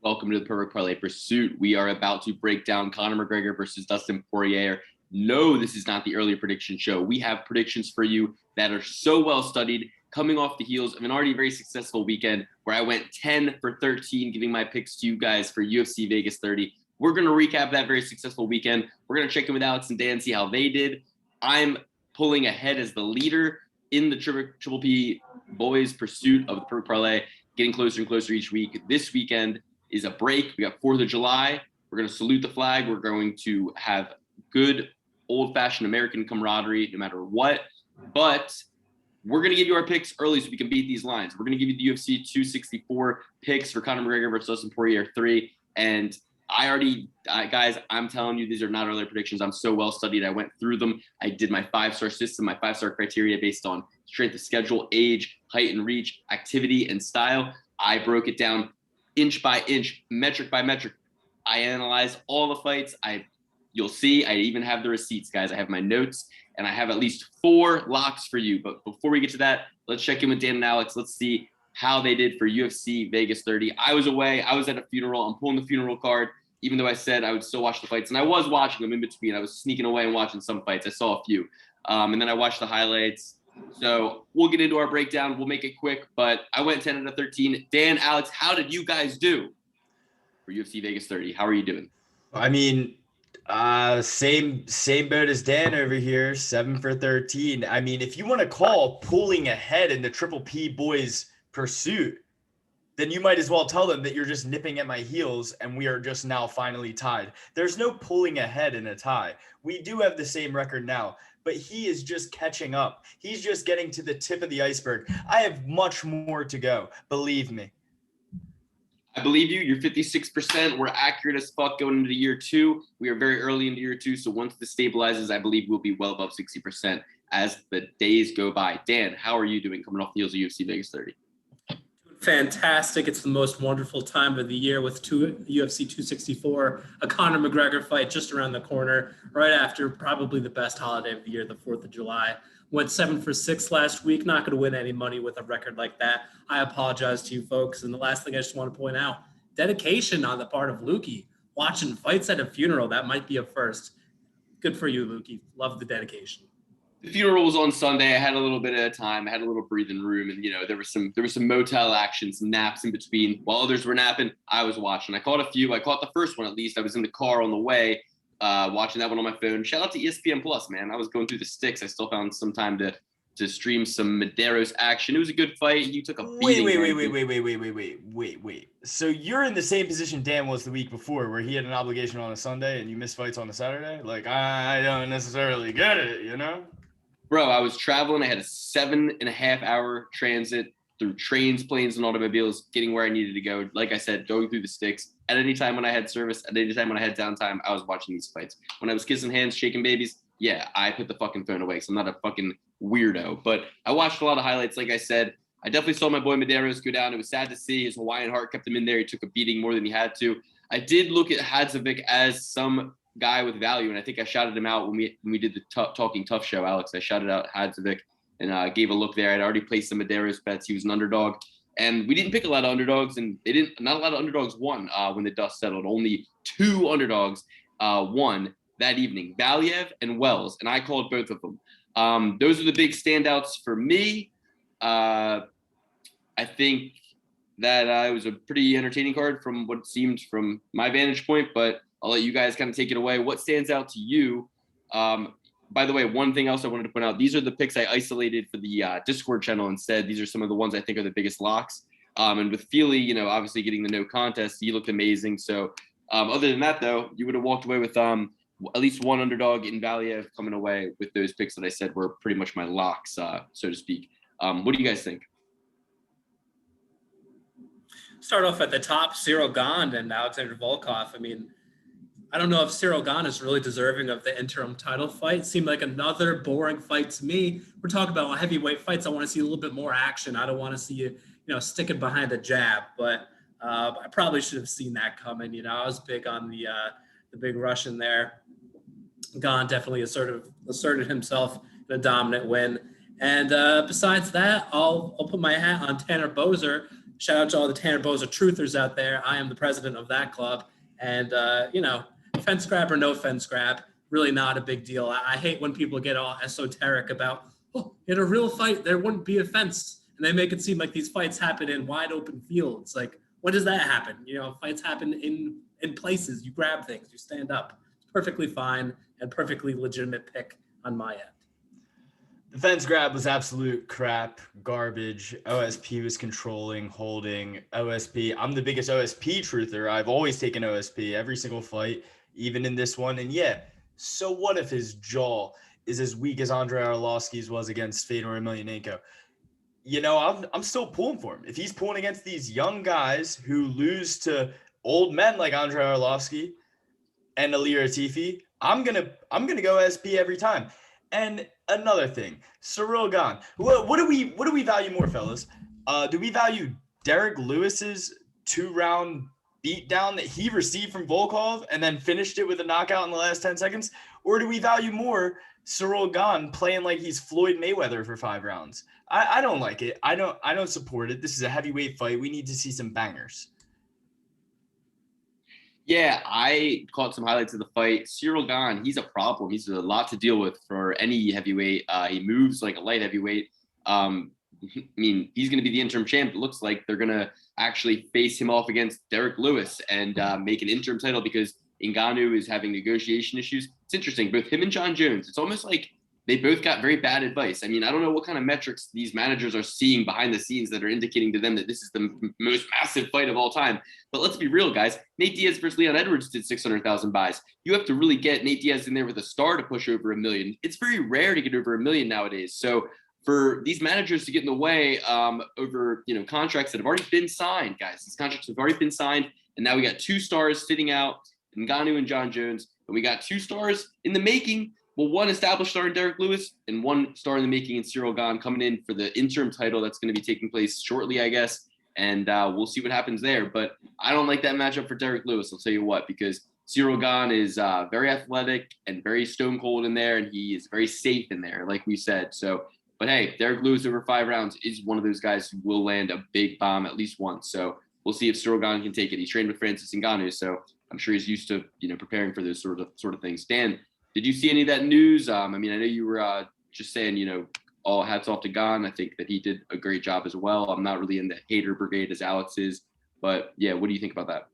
Welcome to the Perfect Parlay Pursuit. We are about to break down Conor McGregor versus Dustin Poirier. No, this is not the early prediction show. We have predictions for you that are so well studied, coming off the heels of an already very successful weekend where I went 10 for 13, giving my picks to you guys for UFC Vegas 30. We're going to recap that very successful weekend. We're going to check in with Alex and Dan, see how they did. I'm pulling ahead as the leader in the Triple P Boys Pursuit of the Perfect Parlay, getting closer and closer each week. This weekend is a break. We got 4th of July. We're going to salute the flag. We're going to have good old-fashioned American camaraderie no matter what. But we're going to give you our picks early so we can beat these lines. We're going to give you the UFC 264 picks for Conor McGregor versus Dustin Poirier 3. And guys, I'm telling you, these are not early predictions. I'm so well studied. I went through them. I did my 5-star system, my 5-star criteria based on strength of schedule, age, height and reach, activity, and style. I broke it down inch by inch, metric by metric. I analyzed all the fights. You'll see, I even have the receipts, guys. I have my notes, and I have at least 4 locks for you. But before we get to that, let's check in with Dan and Alex. Let's see how they did for UFC Vegas 30. I was away. I was at a funeral. I'm pulling the funeral card, even though I said I would still watch the fights. And I was watching them in between. I was sneaking away and watching some fights. I saw a few. And then I watched the highlights. So we'll get into our breakdown. We'll make it quick, but I went 10 out of 13. Dan, Alex, how did you guys do for UFC Vegas 30? How are you doing? I mean, same boat as Dan over here, 7 for 13. I mean, if you want to call pulling ahead in the Triple P Boys Pursuit, then you might as well tell them that you're just nipping at my heels and we are just now finally tied. There's no pulling ahead in a tie. We do have the same record now, but he is just catching up. He's just getting to the tip of the iceberg. I have much more to go, believe me. I believe you. You're 56%. We're accurate as fuck going into year 2. We are very early into year 2, so once this stabilizes, I believe we'll be well above 60% as the days go by. Dan, how are you doing coming off the heels of UFC Vegas 30? Fantastic. It's the most wonderful time of the year with UFC 264, a Conor McGregor fight just around the corner, right after probably the best holiday of the year, the 4th of July. Went 7 for 6 last week. Not going to win any money with a record like that. I apologize to you folks. And the last thing I just want to point out, dedication on the part of Lukey. Watching fights at a funeral, that might be a first. Good for you, Lukey. Love the dedication. The funeral was on Sunday. I had a little bit of time. I had a little breathing room, and there was some motel action, some naps in between. While others were napping, I was watching. I caught a few. I caught the first one at least. I was in the car on the way, watching that one on my phone. Shout out to ESPN Plus, man. I was going through the sticks. I still found some time to stream some Medeiros action. It was a good fight. You took a beating. Wait. So you're in the same position Dan was the week before, where he had an obligation on a Sunday and you missed fights on a Saturday? Like, I don't necessarily get it, you know? Bro, I was traveling. I had a 7.5-hour transit through trains, planes, and automobiles, getting where I needed to go. Like I said, going through the sticks. At any time when I had service, at any time when I had downtime, I was watching these fights. When I was kissing hands, shaking babies, yeah, I put the fucking phone away because I'm not a fucking weirdo. But I watched a lot of highlights. Like I said, I definitely saw my boy Medeiros go down. It was sad to see. His Hawaiian heart kept him in there. He took a beating more than he had to. I did look at Hadzovic as some guy with value, and I think I shouted him out when we did the Talking TUF show, Alex. I shouted out Hadzovic and gave a look there. I'd already placed some Medeiros bets. He was an underdog, and we didn't pick a lot of underdogs, and not a lot of underdogs won when the dust settled. Only 2 underdogs won that evening, Valiev and Wells, and I called both of them. Those are the big standouts for me. I think that it was a pretty entertaining card from what seemed from my vantage point, but I'll let you guys kind of take it away. What stands out to you? By the way, one thing else I wanted to point out, these are the picks I isolated for the Discord channel instead. These are some of the ones I think are the biggest locks. And with Feely, obviously getting the no contest, he looked amazing. So other than that, though, you would have walked away with at least one underdog in Valiev coming away with those picks that I said were pretty much my locks, so to speak. What do you guys think? Start off at the top, Cyril Gane and Alexander Volkov. I mean, I don't know if Cyril Gane is really deserving of the interim title fight. It seemed like another boring fight to me. We're talking about heavyweight fights. I want to see a little bit more action. I don't want to see you, sticking behind a jab. But I probably should have seen that coming. I was big on the big Russian there. Gane definitely asserted himself in a dominant win. And besides that, I'll put my hat on Tanner Boser. shout out to all the Tanner Boza truthers out there. I am the president of that club. And, fence grab or no fence grab, really not a big deal. I hate when people get all esoteric about, in a real fight, there wouldn't be a fence. And they make it seem like these fights happen in wide open fields. Like, when does that happen? Fights happen in places. You grab things, you stand up. It's perfectly fine and perfectly legitimate pick on my end. The fence grab was absolute crap, garbage. OSP was controlling, holding. OSP, I'm the biggest OSP truther. I've always taken OSP every single fight, even in this one. And yeah, so what if his jaw is as weak as Andrei Arlovsky's was against Fedor Emelianenko? I'm still pulling for him. If he's pulling against these young guys who lose to old men like Andrei Arlovsky and Ilir Latifi, I'm gonna go SP every time. And another thing, Cyril Gane. What do we value more, fellas? Do we value Derek Lewis's 2-round beatdown that he received from Volkov and then finished it with a knockout in the last 10 seconds? Or do we value more Cyril Gane playing like he's Floyd Mayweather for 5 rounds? I don't like it. I don't support it. This is a heavyweight fight. We need to see some bangers. Yeah, I caught some highlights of the fight. Cyril Gane, he's a problem. He's a lot to deal with for any heavyweight. He moves like a light heavyweight. He's going to be the interim champ. It looks like they're going to actually face him off against Derek Lewis and make an interim title because Ngannou is having negotiation issues. It's interesting. Both him and John Jones, it's almost like they both got very bad advice. I don't know what kind of metrics these managers are seeing behind the scenes that are indicating to them that this is the most massive fight of all time. But let's be real, guys. Nate Diaz versus Leon Edwards did 600,000 buys. You have to really get Nate Diaz in there with a star to push over 1 million. It's very rare to get over 1 million nowadays. So for these managers to get in the way over contracts that have already been signed, guys, these contracts have already been signed, and now we got 2 stars sitting out, Ngannou and John Jones, and we got 2 stars in the making. Well, 1 established star in Derek Lewis and 1 star in the making in Cyril Gane coming in for the interim title that's going to be taking place shortly, I guess. And we'll see what happens there. But I don't like that matchup for Derek Lewis. I'll tell you what, because Cyril Gane is very athletic and very stone cold in there, and he is very safe in there, like we said. So, but hey, Derek Lewis over 5 rounds is one of those guys who will land a big bomb at least once. So we'll see if Cyril Gane can take it. He's trained with Francis Ngannou, so I'm sure he's used to preparing for those sort of things. Dan, did you see any of that news? I know you were just saying, all hats off to Gane. I think that he did a great job as well. I'm not really in the hater brigade as Alex is, but yeah, what do you think about that?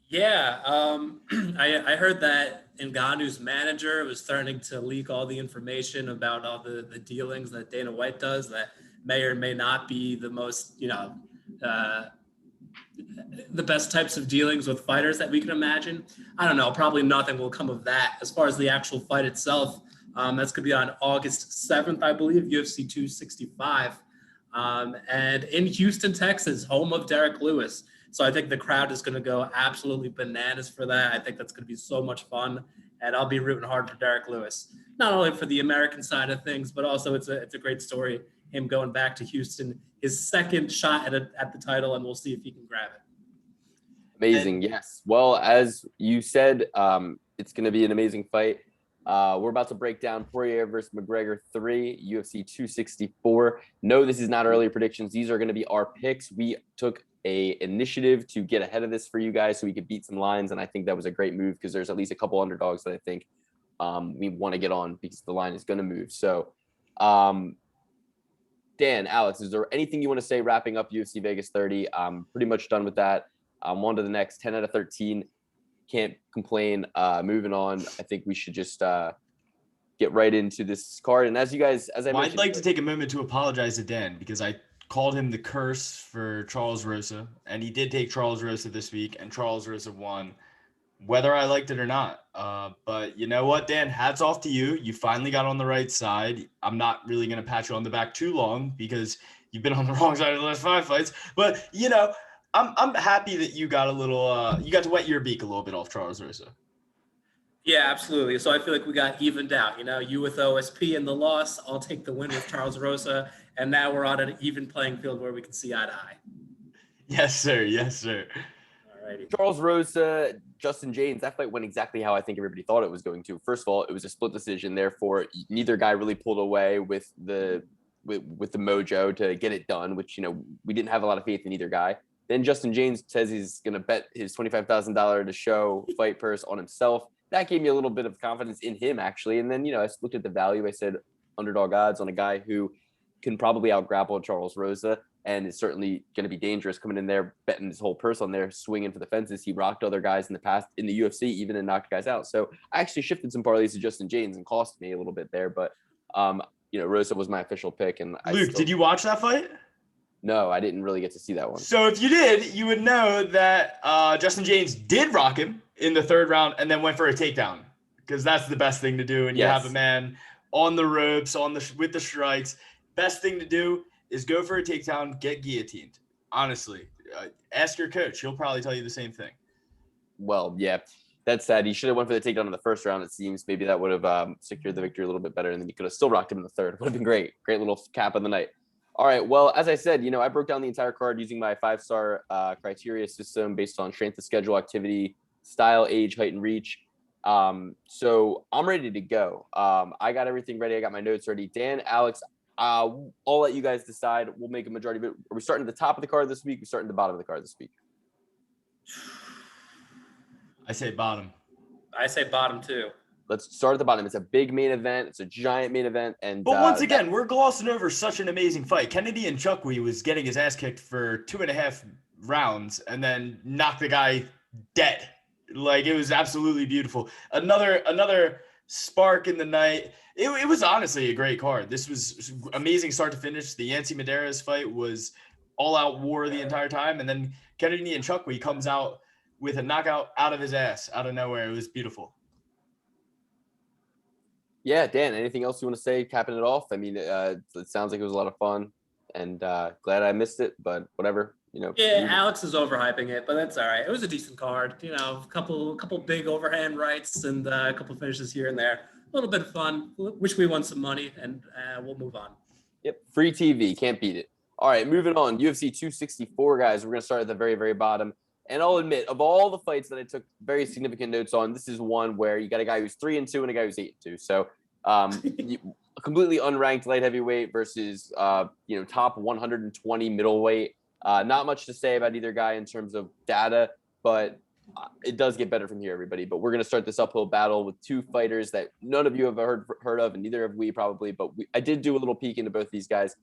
Yeah, I heard that Ngannou's manager was starting to leak all the information about all the dealings that Dana White does that may or may not be the most, the best types of dealings with fighters that we can imagine. I don't know, probably nothing will come of that. As far as the actual fight itself, that's going to be on August 7th, I believe, UFC 265. And in Houston, Texas, home of Derek Lewis. So I think the crowd is going to go absolutely bananas for that. I think that's going to be so much fun. And I'll be rooting hard for Derek Lewis, not only for the American side of things, but also it's a great story, him going back to Houston, his second shot at the title, and we'll see if he can grab it. Amazing. Yes. Well, as you said, it's going to be an amazing fight. We're about to break down Poirier versus McGregor 3, UFC 264. No, this is not early predictions. These are going to be our picks. We took a initiative to get ahead of this for you guys so we could beat some lines, and I think that was a great move because there's at least a couple underdogs that I think we want to get on because the line is going to move. So, Dan, Alex, is there anything you want to say wrapping up UFC Vegas 30? I'm pretty much done with that. I'm on to the next 10 out of 13. Can't complain. Moving on. I think we should just get right into this card. And as you guys, as I mentioned, I'd like to take a moment to apologize to Dan because I called him the curse for Charles Rosa, and he did take Charles Rosa this week, and Charles Rosa won, whether I liked it or not. But you know what, Dan? Hats off to you. You finally got on the right side. I'm not really going to pat you on the back too long because you've been on the wrong side of the last 5 fights. But, I'm happy that you got a little you got to wet your beak a little bit off Charles Rosa. Yeah, absolutely. So I feel like we got evened out. You with OSP in the loss, I'll take the win with Charles Rosa, and now we're on an even playing field where we can see eye to eye. Yes, sir. Yes, sir. Alrighty. Charles Rosa, Justin James, that fight went exactly how I think everybody thought it was going to. First of all, it was a split decision. Therefore, neither guy really pulled away with the with the mojo to get it done, which, we didn't have a lot of faith in either guy. Then Justin James says he's going to bet his $25,000 to show fight purse on himself. That gave me a little bit of confidence in him, actually. And then, I looked at the value. I said underdog odds on a guy who can probably out-grapple Charles Rosa and is certainly going to be dangerous coming in there, betting his whole purse on there, swinging for the fences. He rocked other guys in the past in the UFC, even, and knocked guys out. So I actually shifted some parlays to Justin James and cost me a little bit there. But, Rosa was my official pick. And Luke, did you watch that fight? No, I didn't really get to see that one. So if you did, you would know that Justin James did rock him in the third round and then went for a takedown, because that's the best thing to do. And you have a man on the ropes, with the strikes. Best thing to do is go for a takedown, get guillotined. Honestly, ask your coach. He'll probably tell you the same thing. Well, yeah, that's sad. He should have went for the takedown in the first round, it seems. Maybe that would have secured the victory a little bit better, and then he could have still rocked him in the third. Would have been great. Great little cap of the night. All right, well, as I said, I broke down the entire card using my 5-star criteria system based on strength of schedule, activity, style, age, height, and reach. So I'm ready to go. I got everything ready. I got my notes ready. Dan, Alex, I'll let you guys decide. We'll make a majority of it. Are we starting at the top of the card this week? We're starting at the bottom of the card this week. I say bottom. I say bottom too. Let's start at the bottom. It's a big main event. It's a giant main event. But once again, we're glossing over such an amazing fight. Kennedy and Chukwui was getting his ass kicked for 2.5 rounds and then knocked the guy dead. Like, it was absolutely beautiful. Another spark in the night. It was honestly a great card. This was amazing start to finish. The Yancy Medeiros fight was all-out war the entire time. And then Kennedy and Chukwui comes out with a knockout out of his ass, out of nowhere. It was beautiful. Yeah, Dan, anything else you want to say, capping it off? I mean, it sounds like it was a lot of fun, and glad I missed it, but whatever, Yeah, Alex is overhyping it, but that's all right. It was a decent card, a couple big overhand rights and a couple finishes here and there. A little bit of fun. Wish we won some money, and we'll move on. Yep, free TV, can't beat it. All right, moving on. UFC 264, guys. We're going to start at the very, very bottom. And I'll admit, of all the fights that I took very significant notes on, this is one where you got a guy who's 3-2 and a guy who's 8-2. So completely unranked light heavyweight versus, top 120 middleweight. Not much to say about either guy in terms of data, but it does get better from here, everybody. But we're going to start this uphill battle with two fighters that none of you have heard of, and neither have we probably. But I did do a little peek into both these guys.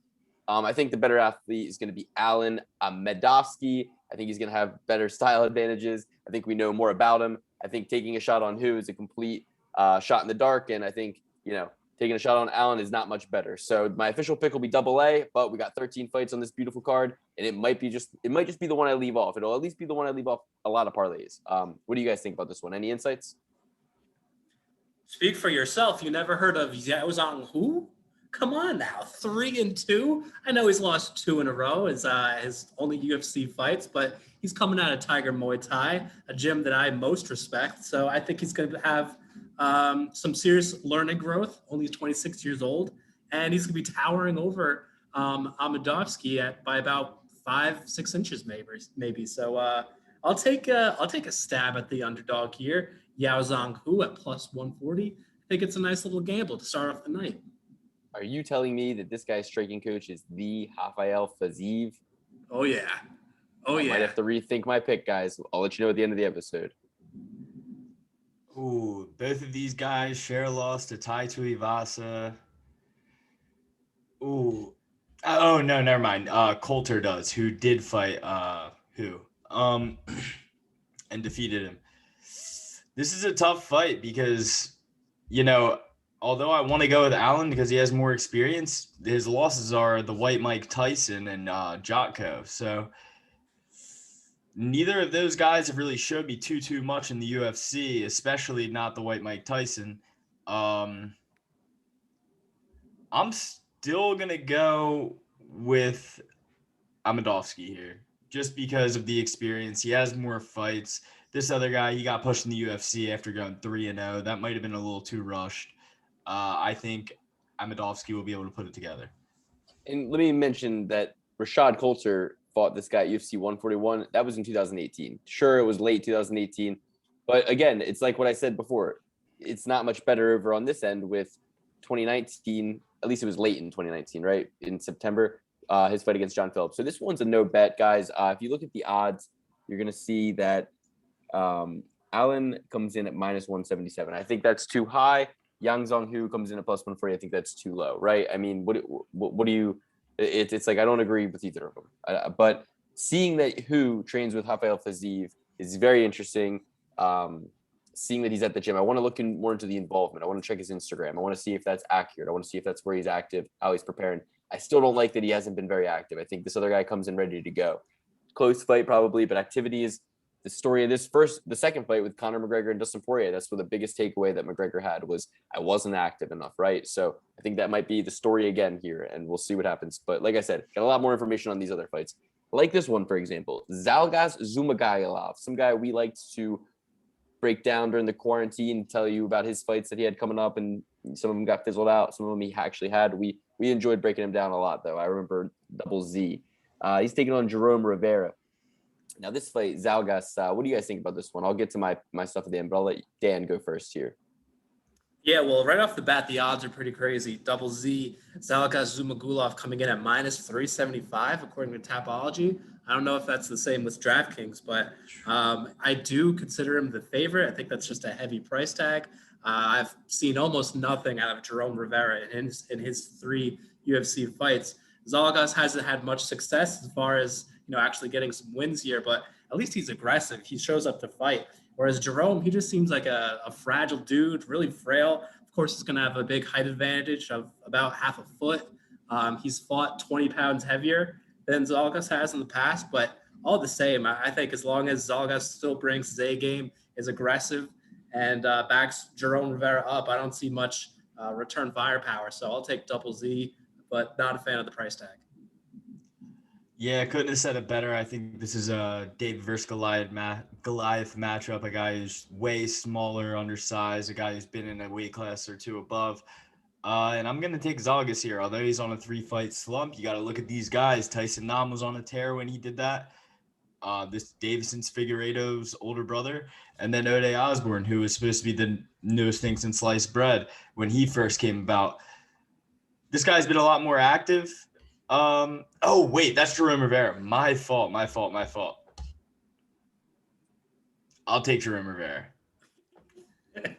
I think the better athlete is going to be Alan Medovsky. I think he's going to have better style advantages. I think we know more about him. I think taking a shot on who is a complete shot in the dark. And I think, taking a shot on Alan is not much better. So my official pick will be AA, but we got 13 fights on this beautiful card. And it might just be the one I leave off. It'll at least be the one I leave off a lot of parlays. What do you guys think about this one? Any insights? Speak for yourself. You never heard of Xiao Zhang Hu? Come on now, 3-2. I know he's lost 2 in a row as his only UFC fights, but he's coming out of Tiger Muay Thai, a gym that I most respect. So I think he's going to have some serious learning growth. Only 26 years old, and he's going to be towering over Amedovsky by about 5-6 inches, maybe. So I'll take a stab at the underdog here, Yao Zhang Hu at plus 140. I think it's a nice little gamble to start off the night. Are you telling me that this guy's striking coach is the Rafael Fiziev? Oh, yeah. I might have to rethink my pick, guys. I'll let you know at the end of the episode. Ooh, both of these guys share a loss to Tai Tuivasa. Ooh. Oh, no, never mind. Coulter does, who did fight and defeated him. This is a tough fight because, although I want to go with Allen because he has more experience, his losses are the White Mike Tyson and Jotko. So neither of those guys have really showed me too much in the UFC, especially not the White Mike Tyson. I'm still going to go with Amedovsky here just because of the experience. He has more fights. This other guy, he got pushed in the UFC after going 3-0. That might have been a little too rushed. I think Amedovsky will be able to put it together. And let me mention that Rashad Coulter fought this guy at UFC 141. That was in 2018. Sure, it was late 2018. But again, it's like what I said before. It's not much better over on this end with 2019 at least it was late in 2019, right? In September, his fight against John Phillips. So this one's a no bet, guys. If you look at the odds, you're going to see that Allen comes in at -177. I think that's too high. Yang Zhonghu comes in at +140. I think that's too low, right? I mean, what do you? It's like I don't agree with either of them. But seeing that Hu trains with Rafael Fiziev is very interesting. Seeing that he's at the gym, I want to look more into the involvement. I want to check his Instagram. I want to see if that's accurate. I want to see if that's where he's active, how he's preparing. I still don't like that he hasn't been very active. I think this other guy comes in ready to go. Close fight probably, but activity is the story of the second fight with Conor McGregor and Dustin Poirier. That's where the biggest takeaway that McGregor had was I wasn't active enough, right? So I think that might be the story again here, and we'll see what happens. But like I said, got a lot more information on these other fights. Like this one, for example, Zhalgas Zhumagulov, some guy we liked to break down during the quarantine, tell you about his fights that he had coming up, and some of them got fizzled out. Some of them he actually had. We enjoyed breaking him down a lot, though. I remember Double Z. He's taking on Jerome Rivera. Now, this fight, Zhalgas, what do you guys think about this one? I'll get to my stuff at the end, but I'll let Dan go first here. Yeah, well, right off the bat, the odds are pretty crazy. Double Z, Zhalgas Zhumagulov coming in at -375, according to Tapology. I don't know if that's the same with DraftKings, but I do consider him the favorite. I think that's just a heavy price tag. I've seen almost nothing out of Jerome Rivera in his 3 UFC fights. Zhalgas hasn't had much success as far as actually getting some wins here, but at least he's aggressive. He shows up to fight. Whereas Jerome, he just seems like a fragile dude, really frail. Of course, he's going to have a big height advantage of about half a foot. He's fought 20 pounds heavier than Zhalgas has in the past, but all the same, I think as long as Zhalgas still brings his A game, is aggressive, and backs Jerome Rivera up, I don't see much return firepower. So I'll take Double Z, but not a fan of the price tag. Yeah, couldn't have said it better. I think this is a David versus Goliath matchup. A guy who's way smaller, undersized, a guy who's been in a weight class or 2 above. And I'm going to take Zhalgas here. Although he's on a 3-fight slump, you got to look at these guys. Tyson Nam was on a tear when he did that. This Davison's Figueiredo's older brother. And then Ode Osborne, who was supposed to be the newest thing since sliced bread when he first came about. This guy's been a lot more active. Oh, wait, that's Jerome Rivera. My fault. I'll take Jerome Rivera.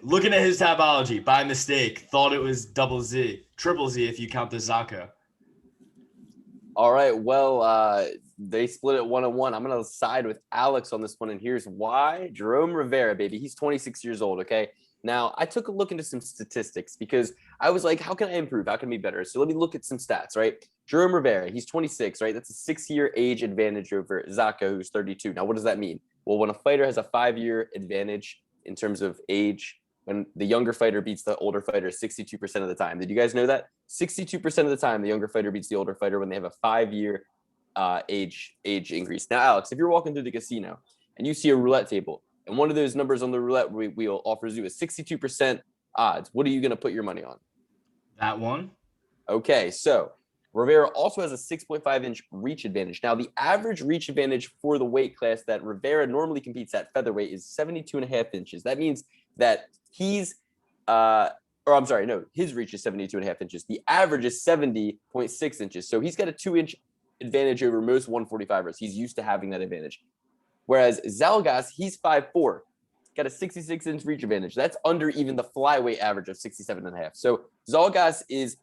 Looking at his Tapology, by mistake, thought it was Double Z. Triple Z if you count the Zaka. All right, well, they split it 1-1. I'm going to side with Alex on this one, and here's why. Jerome Rivera, baby. He's 26 years old, okay? Now, I took a look into some statistics because I was like, how can I improve? How can I be better? So let me look at some stats, right? Jerome Rivera, he's 26, right? That's a 6-year age advantage over Zaka, who's 32. Now, what does that mean? Well, when a fighter has a 5-year advantage in terms of age, when the younger fighter beats the older fighter 62% of the time. Did you guys know that? 62% of the time, the younger fighter beats the older fighter when they have a 5-year age increase. Now, Alex, if you're walking through the casino and you see a roulette table, and one of those numbers on the roulette wheel offers you a 62% odds, what are you going to put your money on? That one. Okay, so Rivera also has a 6.5-inch reach advantage. Now, the average reach advantage for the weight class that Rivera normally competes at featherweight is 72.5 inches. That means that his reach is 72.5 inches. The average is 70.6 inches. So he's got a 2-inch advantage over most 145ers. He's used to having that advantage. Whereas Zhalgas, he's 5'4", got a 66-inch reach advantage. That's under even the flyweight average of 67.5. So Zhalgas is,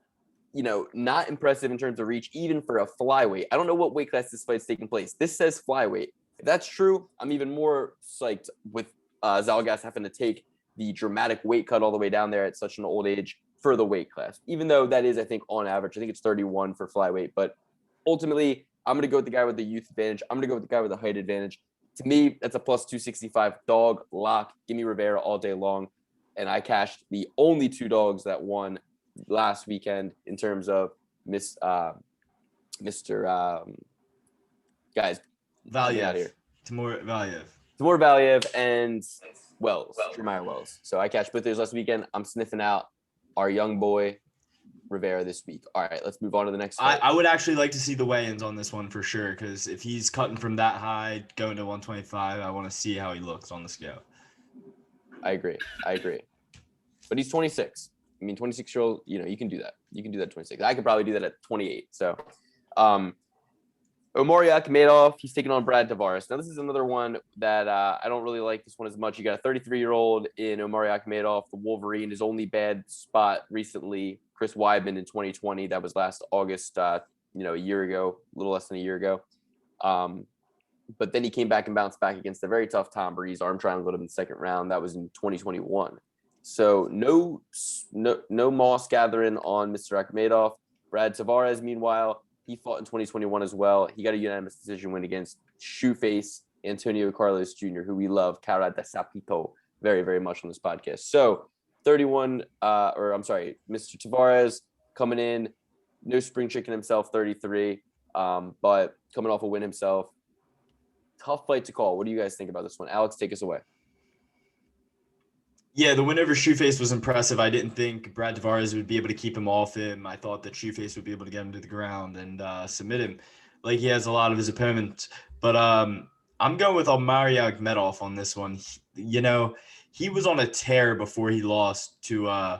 not impressive in terms of reach, even for a flyweight. I don't know what weight class this fight's taking place. This says flyweight. If that's true, I'm even more psyched with Zhalgas having to take the dramatic weight cut all the way down there at such an old age for the weight class. Even though that is, I think, on average, I think it's 31 for flyweight. But ultimately, I'm going to go with the guy with the youth advantage. I'm going to go with the guy with the height advantage. To me, that's a plus 265 dog lock. Give me Rivera all day long. And I cashed the only 2 dogs that won last weekend in terms of Mr. Guys, Valiev. out here. Timur Valiev and Wells, Jeremiah Wells. So I cashed both those last weekend. I'm sniffing out our young boy Rivera this week. All right, let's move on to the next fight. I would actually like to see the weigh-ins on this one for sure, because if he's cutting from that high, going to 125, I want to see how he looks on the scale. I agree. But he's 26. I mean, 26-year-old, you can do that. You can do that at 26. I could probably do that at 28. So, Omari Akhmedov, he's taking on Brad Tavares. Now, this is another one that I don't really like this one as much. You got a 33-year-old in Omari Akhmedov, the Wolverine. His only bad spot recently, Chris Weidman in 2020. That was last August, a year ago, a little less than a year ago. But then he came back and bounced back against a very tough Tom Breeze, arm triangle him in the second round. That was in 2021. So no moss gathering on Mr. Akhmedov. Brad Tavares, meanwhile, he fought in 2021 as well. He got a unanimous decision win against Shoeface Antonio Carlos Jr., who we love, Cara de Sapito, very, very much on this podcast. So Mr. Tavares coming in, no spring chicken himself, 33, but coming off a win himself. Tough fight to call. What do you guys think about this one? Alex, take us away. Yeah, the win over Shoeface was impressive. I didn't think Brad Tavares would be able to keep him off him. I thought that Shoeface would be able to get him to the ground and submit him like he has a lot of his opponents. But I'm going with Omari Akhmedov on this one. He was on a tear before he lost to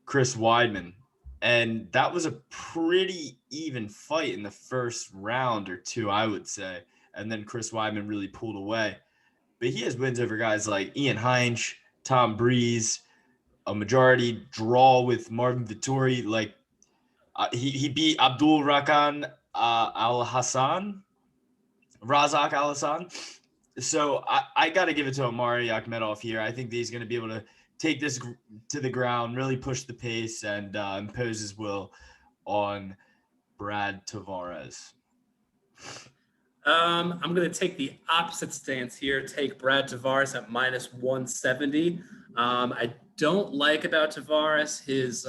Chris Weidman. And that was a pretty even fight in the first round or two, I would say. And then Chris Weidman really pulled away. But he has wins over guys like Ian Heinz, Tom Breeze, a majority draw with Marvin Vittori. Like he beat Abdul Razak Al-Hassan. So I got to give it to Omari Akhmedov here. I think that he's going to be able to take this to the ground, really push the pace, and impose his will on Brad Tavares. I'm going to take the opposite stance here, take Brad Tavares at minus 170. I don't like about Tavares his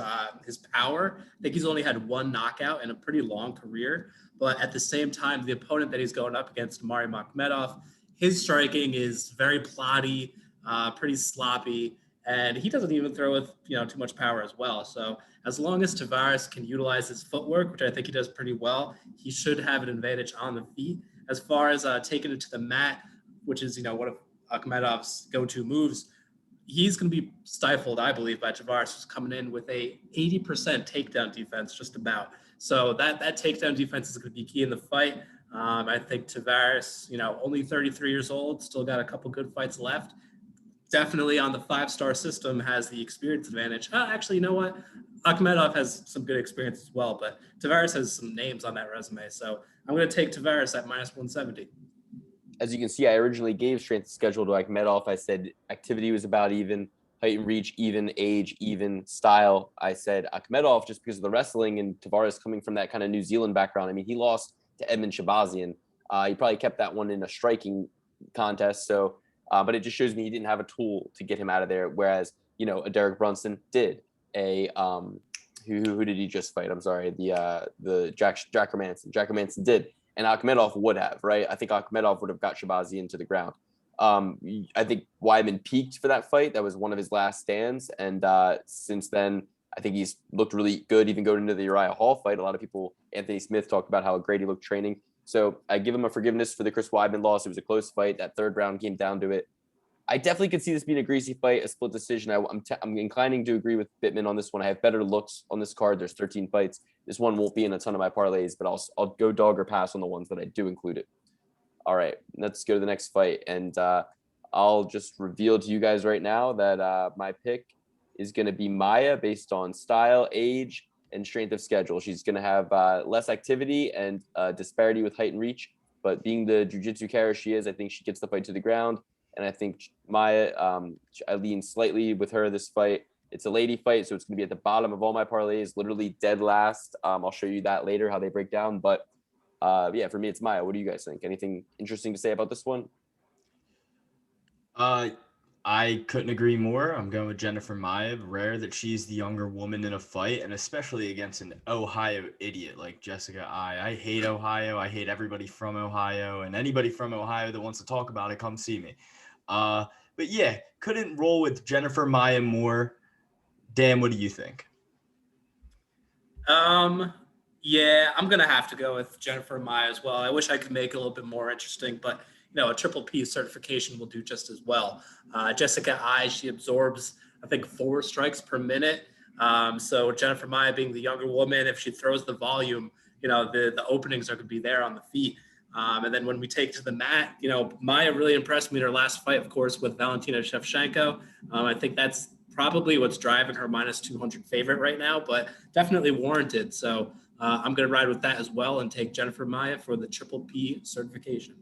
power. I think he's only had one knockout in a pretty long career. But at the same time, the opponent that he's going up against, Omari Akhmedov, his striking is very plotty, pretty sloppy, and he doesn't even throw with too much power as well. So as long as Tavares can utilize his footwork, which I think he does pretty well, he should have an advantage on the feet. As far as taking it to the mat, which is one of Akhmedov's go-to moves, he's going to be stifled, I believe, by Tavares, who's coming in with a 80% takedown defense, just about. So that takedown defense is going to be key in the fight. I think Tavares, only 33 years old, still got a couple good fights left. Definitely on the 5-star system has the experience advantage. Actually, you know what? Akhmedov has some good experience as well, but Tavares has some names on that resume. So I'm going to take Tavares at minus 170. As you can see, I originally gave strength of schedule to Akhmedov. I said activity was about even, height and reach even, age even, style. I said Akhmedov just because of the wrestling, and Tavares coming from that kind of New Zealand background. I mean, he lost to Edmund Shabazian. He probably kept that one in a striking contest. So, but it just shows me he didn't have a tool to get him out of there. Whereas, a Derek Brunson did. Who did he just fight? I'm sorry, the Jack Hermanson. Jack Hermanson did, and Akhmedov would have, right? I think Akhmedov would have got Shabazian to the ground. I think Weidman peaked for that fight. That was one of his last stands, and since then, I think he's looked really good. Even going into the Uriah Hall fight, a lot of people, Anthony Smith, talked about how great he looked training. So I give him a forgiveness for the Chris Weidman loss. It was a close fight. That third round came down to it. I definitely could see this being a greasy fight, a split decision. I'm inclining to agree with Bittman on this one. I have better looks on this card. There's 13 fights. This one won't be in a ton of my parlays, but I'll go dog or pass on the ones that I do include it. All right, let's go to the next fight. And I'll just reveal to you guys right now that my pick is going to be Maya based on style, age, and strength of schedule. She's going to have less activity and disparity with height and reach. But being the jiu-jitsu carrier she is, I think she gets the fight to the ground. And I think Maya, I lean slightly with her this fight. It's a lady fight, so it's going to be at the bottom of all my parlays, literally dead last. I'll show you that later, how they break down. But yeah, for me, it's Maya. What do you guys think? Anything interesting to say about this one? I couldn't agree more. I'm going with Jennifer Maya. Rare that she's the younger woman in a fight, and especially against an Ohio idiot like Jessica I hate Ohio. I hate everybody from Ohio, and anybody from Ohio that wants to talk about it, come see me. But yeah, couldn't roll with Jennifer Maya more. Dan, what do you think? Yeah, I'm going to have to go with Jennifer Maya as well. I wish I could make it a little bit more interesting, but a triple P certification will do just as well. Jessica I, she absorbs, I think, 4 strikes per minute. So Jennifer Maia being the younger woman, if she throws the volume, the openings are going to be there on the feet. And then when we take to the mat, Maia really impressed me in her last fight, of course, with Valentina Shevchenko. I think that's probably what's driving her minus 200 favorite right now, but definitely warranted. So I'm going to ride with that as well and take Jennifer Maia for the Triple P certification.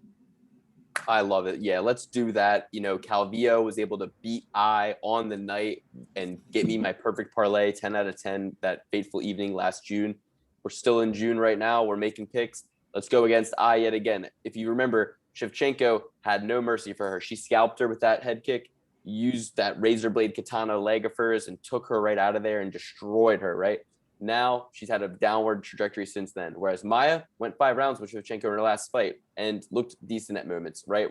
I love it. Yeah, let's do that. Calvillo was able to beat I on the night and get me my perfect parlay, 10 out of 10, that fateful evening last June. We're still in June right now. We're making picks. Let's go against I yet again. If you remember, Shevchenko had no mercy for her. She scalped her with that head kick, used that razor blade katana leg of hers and took her right out of there and destroyed her, right? Now she's had a downward trajectory since then. Whereas Maia went 5 rounds with Shevchenko in her last fight and looked decent at moments, right?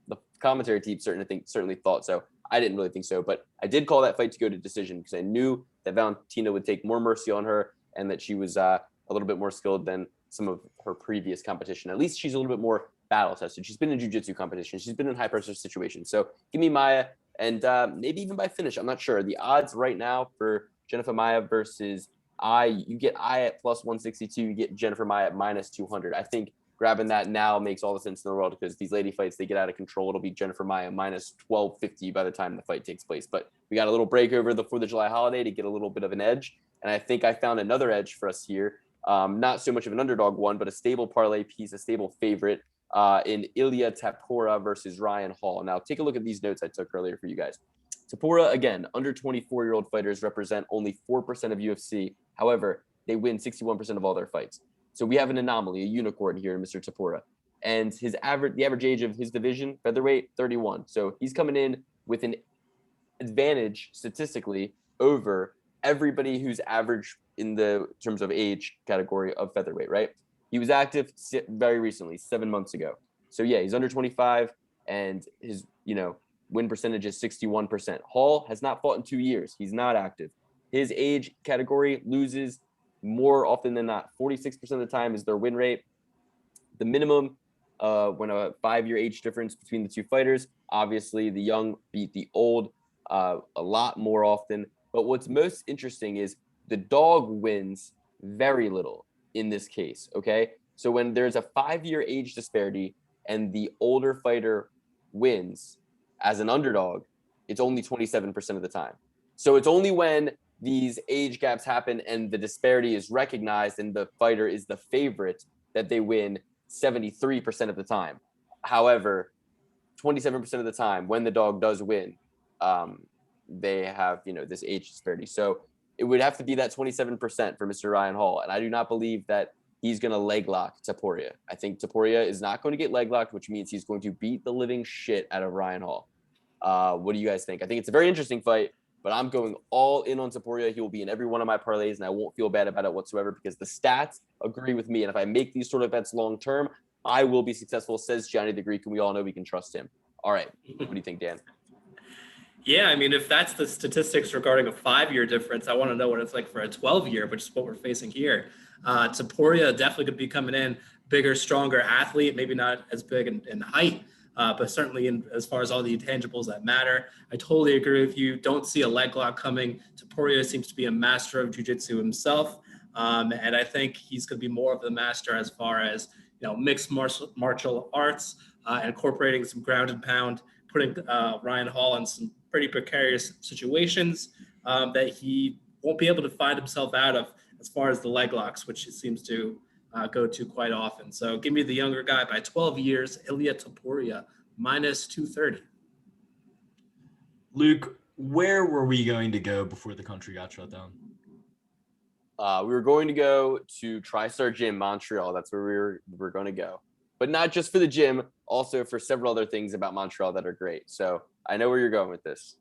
The commentary team certainly thought so. I didn't really think so, but I did call that fight to go to decision because I knew that Valentina would take more mercy on her and that she was a little bit more skilled than some of her previous competition. At least she's a little bit more battle tested. She's been in jiu-jitsu competition. She's been in high pressure situations. So give me Maia and maybe even by finish. I'm not sure. The odds right now for Jennifer Maia versus you get I at plus 162, you get Jennifer Maia at minus 200. I think grabbing that now makes all the sense in the world because these lady fights, they get out of control. It'll be Jennifer Maia minus 1250 by the time the fight takes place. But we got a little break over the 4th of July holiday to get a little bit of an edge. And I think I found another edge for us here. Not so much of an underdog one, but a stable parlay piece, a stable favorite in Ilya Tapora versus Ryan Hall. Now, take a look at these notes I took earlier for you guys. Tapora, again, under 24-year-old fighters represent only 4% of UFC. However, they win 61% of all their fights. So we have an anomaly, a unicorn here in Mr. Tapora. And the average age of his division, featherweight, 31. So he's coming in with an advantage statistically over everybody who's average in the terms of age category of featherweight, right? He was active very recently, 7 months ago. So yeah, he's under 25 and his, win percentage is 61%. Hall has not fought in 2 years. He's not active. His age category loses more often than not. 46% of the time is their win rate. The minimum when a 5-year age difference between the two fighters, obviously the young beat the old a lot more often. But what's most interesting is the dog wins very little in this case, okay? So when there's a 5-year age disparity and the older fighter wins as an underdog, it's only 27% of the time. So it's only when these age gaps happen and the disparity is recognized and the fighter is the favorite that they win 73% of the time. However, 27% of the time when the dog does win, they have, this age disparity. So it would have to be that 27% for Mr. Ryan Hall. And I do not believe that he's going to leg lock Poirier. I think Poirier is not going to get leg locked, which means he's going to beat the living shit out of Ryan Hall. What do you guys think? I think it's a very interesting fight, but I'm going all in on Poirier. He will be in every one of my parlays, and I won't feel bad about it whatsoever because the stats agree with me. And if I make these sort of bets long term, I will be successful, says Johnny the Greek, and we all know we can trust him. All right. What do you think, Dan? Yeah, I mean, if that's the statistics regarding a 5-year difference, I want to know what it's like for a 12-year, which is what we're facing here. Poirier definitely could be coming in bigger, stronger athlete, maybe not as big in height, but certainly as far as all the intangibles that matter. I totally agree with you. Don't see a leg lock coming. Poirier seems to be a master of jiu-jitsu himself, and I think he's going to be more of the master as far as mixed martial arts, incorporating some ground and pound, putting Ryan Hall in some pretty precarious situations that he won't be able to find himself out of as far as the leg locks, which he seems to go to quite often. So give me the younger guy by 12 years, Ilya Poirier, minus 230. Luke, where were we going to go before the country got shut down? We were going to go to TriStar Gym, Montreal. That's where we were going to go. But not just for the gym, also for several other things about Montreal that are great. So I know where you're going with this.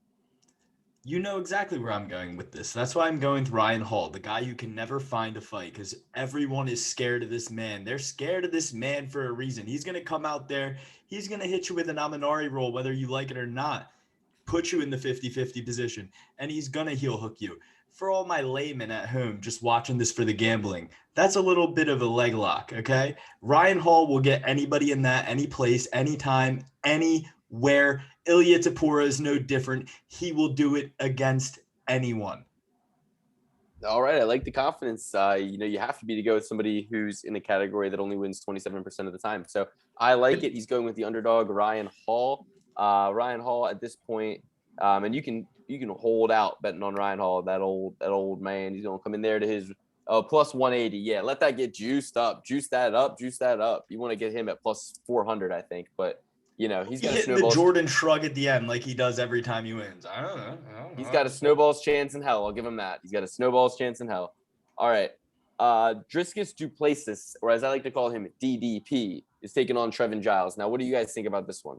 You know exactly where I'm going with this. That's why I'm going with Ryan Hall, the guy who can never find a fight because everyone is scared of this man. They're scared of this man for a reason. He's going to come out there. He's going to hit you with an Aminari roll, whether you like it or not, put you in the 50-50 position, and he's going to heel hook you. For all my laymen at home just watching this for the gambling, that's a little bit of a leg lock, okay? Ryan Hall will get anybody in that, any place, anytime, anywhere. Ilya Tapora is no different. He will do it against anyone. All right, I like the confidence. You have to be to go with somebody who's in a category that only wins 27% of the time. So I like it. He's going with the underdog, Ryan Hall. Ryan Hall at this point, and you can hold out betting on Ryan Hall. That old man. He's gonna come in there to his plus 180. Yeah, let that get juiced up. Juice that up. You want to get him at plus 400, I think. But he's got a hitting snowball. the Jordan shrug at the end like he does every time he wins. I don't know. He's got a snowball's chance in hell. I'll give him that. He's got a snowball's chance in hell. All right. Driscus Duplessis, or as I like to call him, DDP, is taking on Trevin Giles. Now, what do you guys think about this one?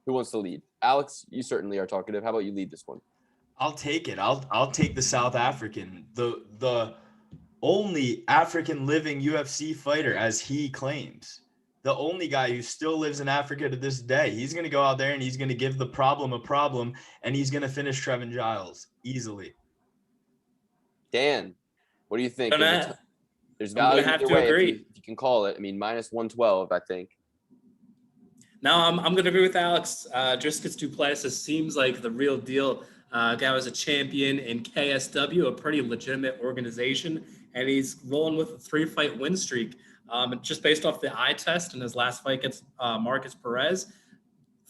Who wants to lead? Alex, you certainly are talkative. How about you lead this one? I'll take it. I'll take the South African, the only African living UFC fighter, as he claims. The only guy who still lives in Africa to this day. He's going to go out there and he's going to give the problem a problem, and he's going to finish Trevin Giles easily. Dan, what do you think? There's I'm value gonna have either to way agree. if you can call it. I mean, minus 112, I think. No, I'm going to agree with Alex. Driscus Duplessis seems like the real deal. Guy was a champion in KSW, a pretty legitimate organization, and he's rolling with a 3-fight win streak. Just based off the eye test in his last fight against Marcus Perez,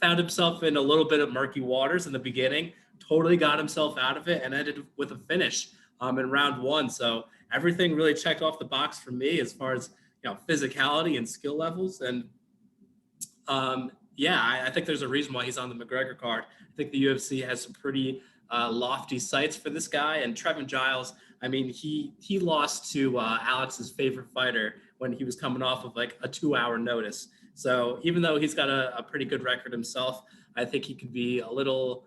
found himself in a little bit of murky waters in the beginning, totally got himself out of it, and ended with a finish in round 1. So everything really checked off the box for me as far as physicality and skill levels. And I think there's a reason why he's on the McGregor card. I think the UFC has some pretty lofty sights for this guy. And Trevin Giles, I mean, he lost to Alex's favorite fighter when he was coming off of like a 2-hour notice. So even though he's got a pretty good record himself, I think he could be a little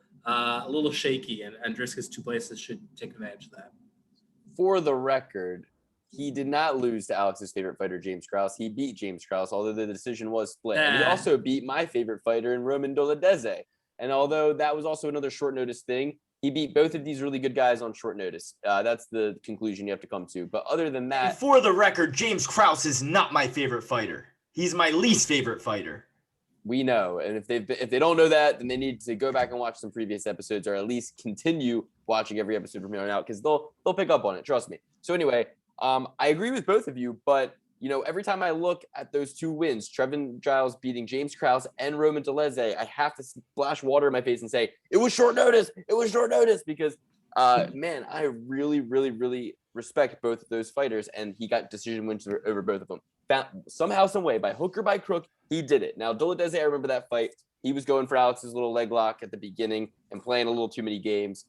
shaky, and Driscus Duplessis should take advantage of that. For the record, he did not lose to Alex's favorite fighter, James Krause. He beat James Krause, although the decision was split. And he also beat my favorite fighter in Roman Dolidze. And although that was also another short notice thing, he beat both of these really good guys on short notice. That's the conclusion you have to come to. But other than that, And for the record, James Krause is not my favorite fighter. He's my least favorite fighter. We know. And if they don't know that, then they need to go back and watch some previous episodes, or at least continue watching every episode from here on out, because they'll pick up on it. Trust me. So anyway, I agree with both of you, but every time I look at those 2 wins, Trevin Giles beating James Krause and Roman Dolidze, I have to splash water in my face and say, it was short notice. It was short notice because, man, I really, really, really respect both of those fighters, and he got decision wins over both of them. Somehow, some way, by hook or by crook, he did it. Now, Dolidze, I remember that fight. He was going for Alex's little leg lock at the beginning and playing a little too many games.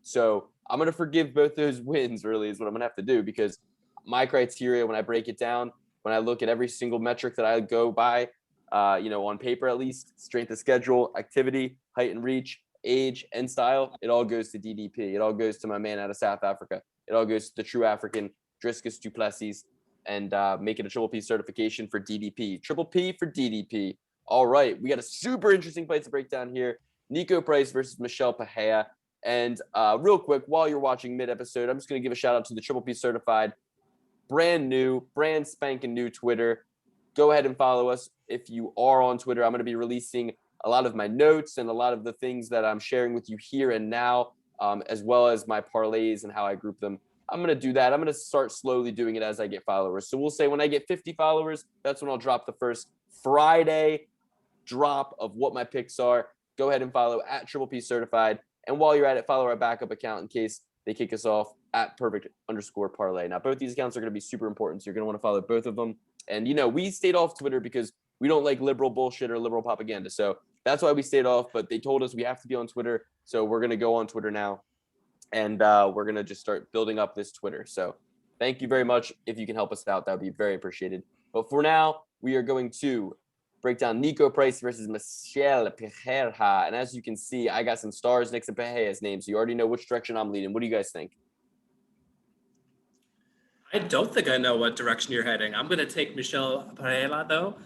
So I'm going to forgive both those wins, really, is what I'm going to have to do, because my criteria, when I break it down, when I look at every single metric that I go by, on paper at least, strength of schedule, activity, height and reach, age, and style, it all goes to DDP. It all goes to my man out of South Africa. It all goes to the true African, Driscus Duplessis, and make it a triple P certification for DDP. Triple P for DDP. All right, we got a super interesting fight to break down here. Nico Price versus Michel Pereira. And real quick, while you're watching mid-episode, I'm just going to give a shout-out to the Triple P Certified, brand spanking new Twitter. Go ahead and follow us if you are on Twitter. I'm going to be releasing a lot of my notes and a lot of the things that I'm sharing with you here and now, as well as my parlays and how I group them. I'm going to do that. I'm going to start slowly doing it as I get followers. So we'll say when I get 50 followers, that's when I'll drop the first Friday drop of what my picks are. Go ahead and follow at Triple P Certified. And while you're at it, follow our backup account in case they kick us off at perfect_parlay. Now, both these accounts are going to be super important, so you're going to want to follow both of them. And, we stayed off Twitter because we don't like liberal bullshit or liberal propaganda. So that's why we stayed off, but they told us we have to be on Twitter. So we're going to go on Twitter now, and we're going to just start building up this Twitter. So thank you very much. If you can help us out, that would be very appreciated. But for now, we are going to break down Nico Price versus Michel Pereira. And as you can see, I got some stars next to Pereira's name, so you already know which direction I'm leading. What do you guys think? I don't think I know what direction you're heading. I'm going to take Michel Pereira, though.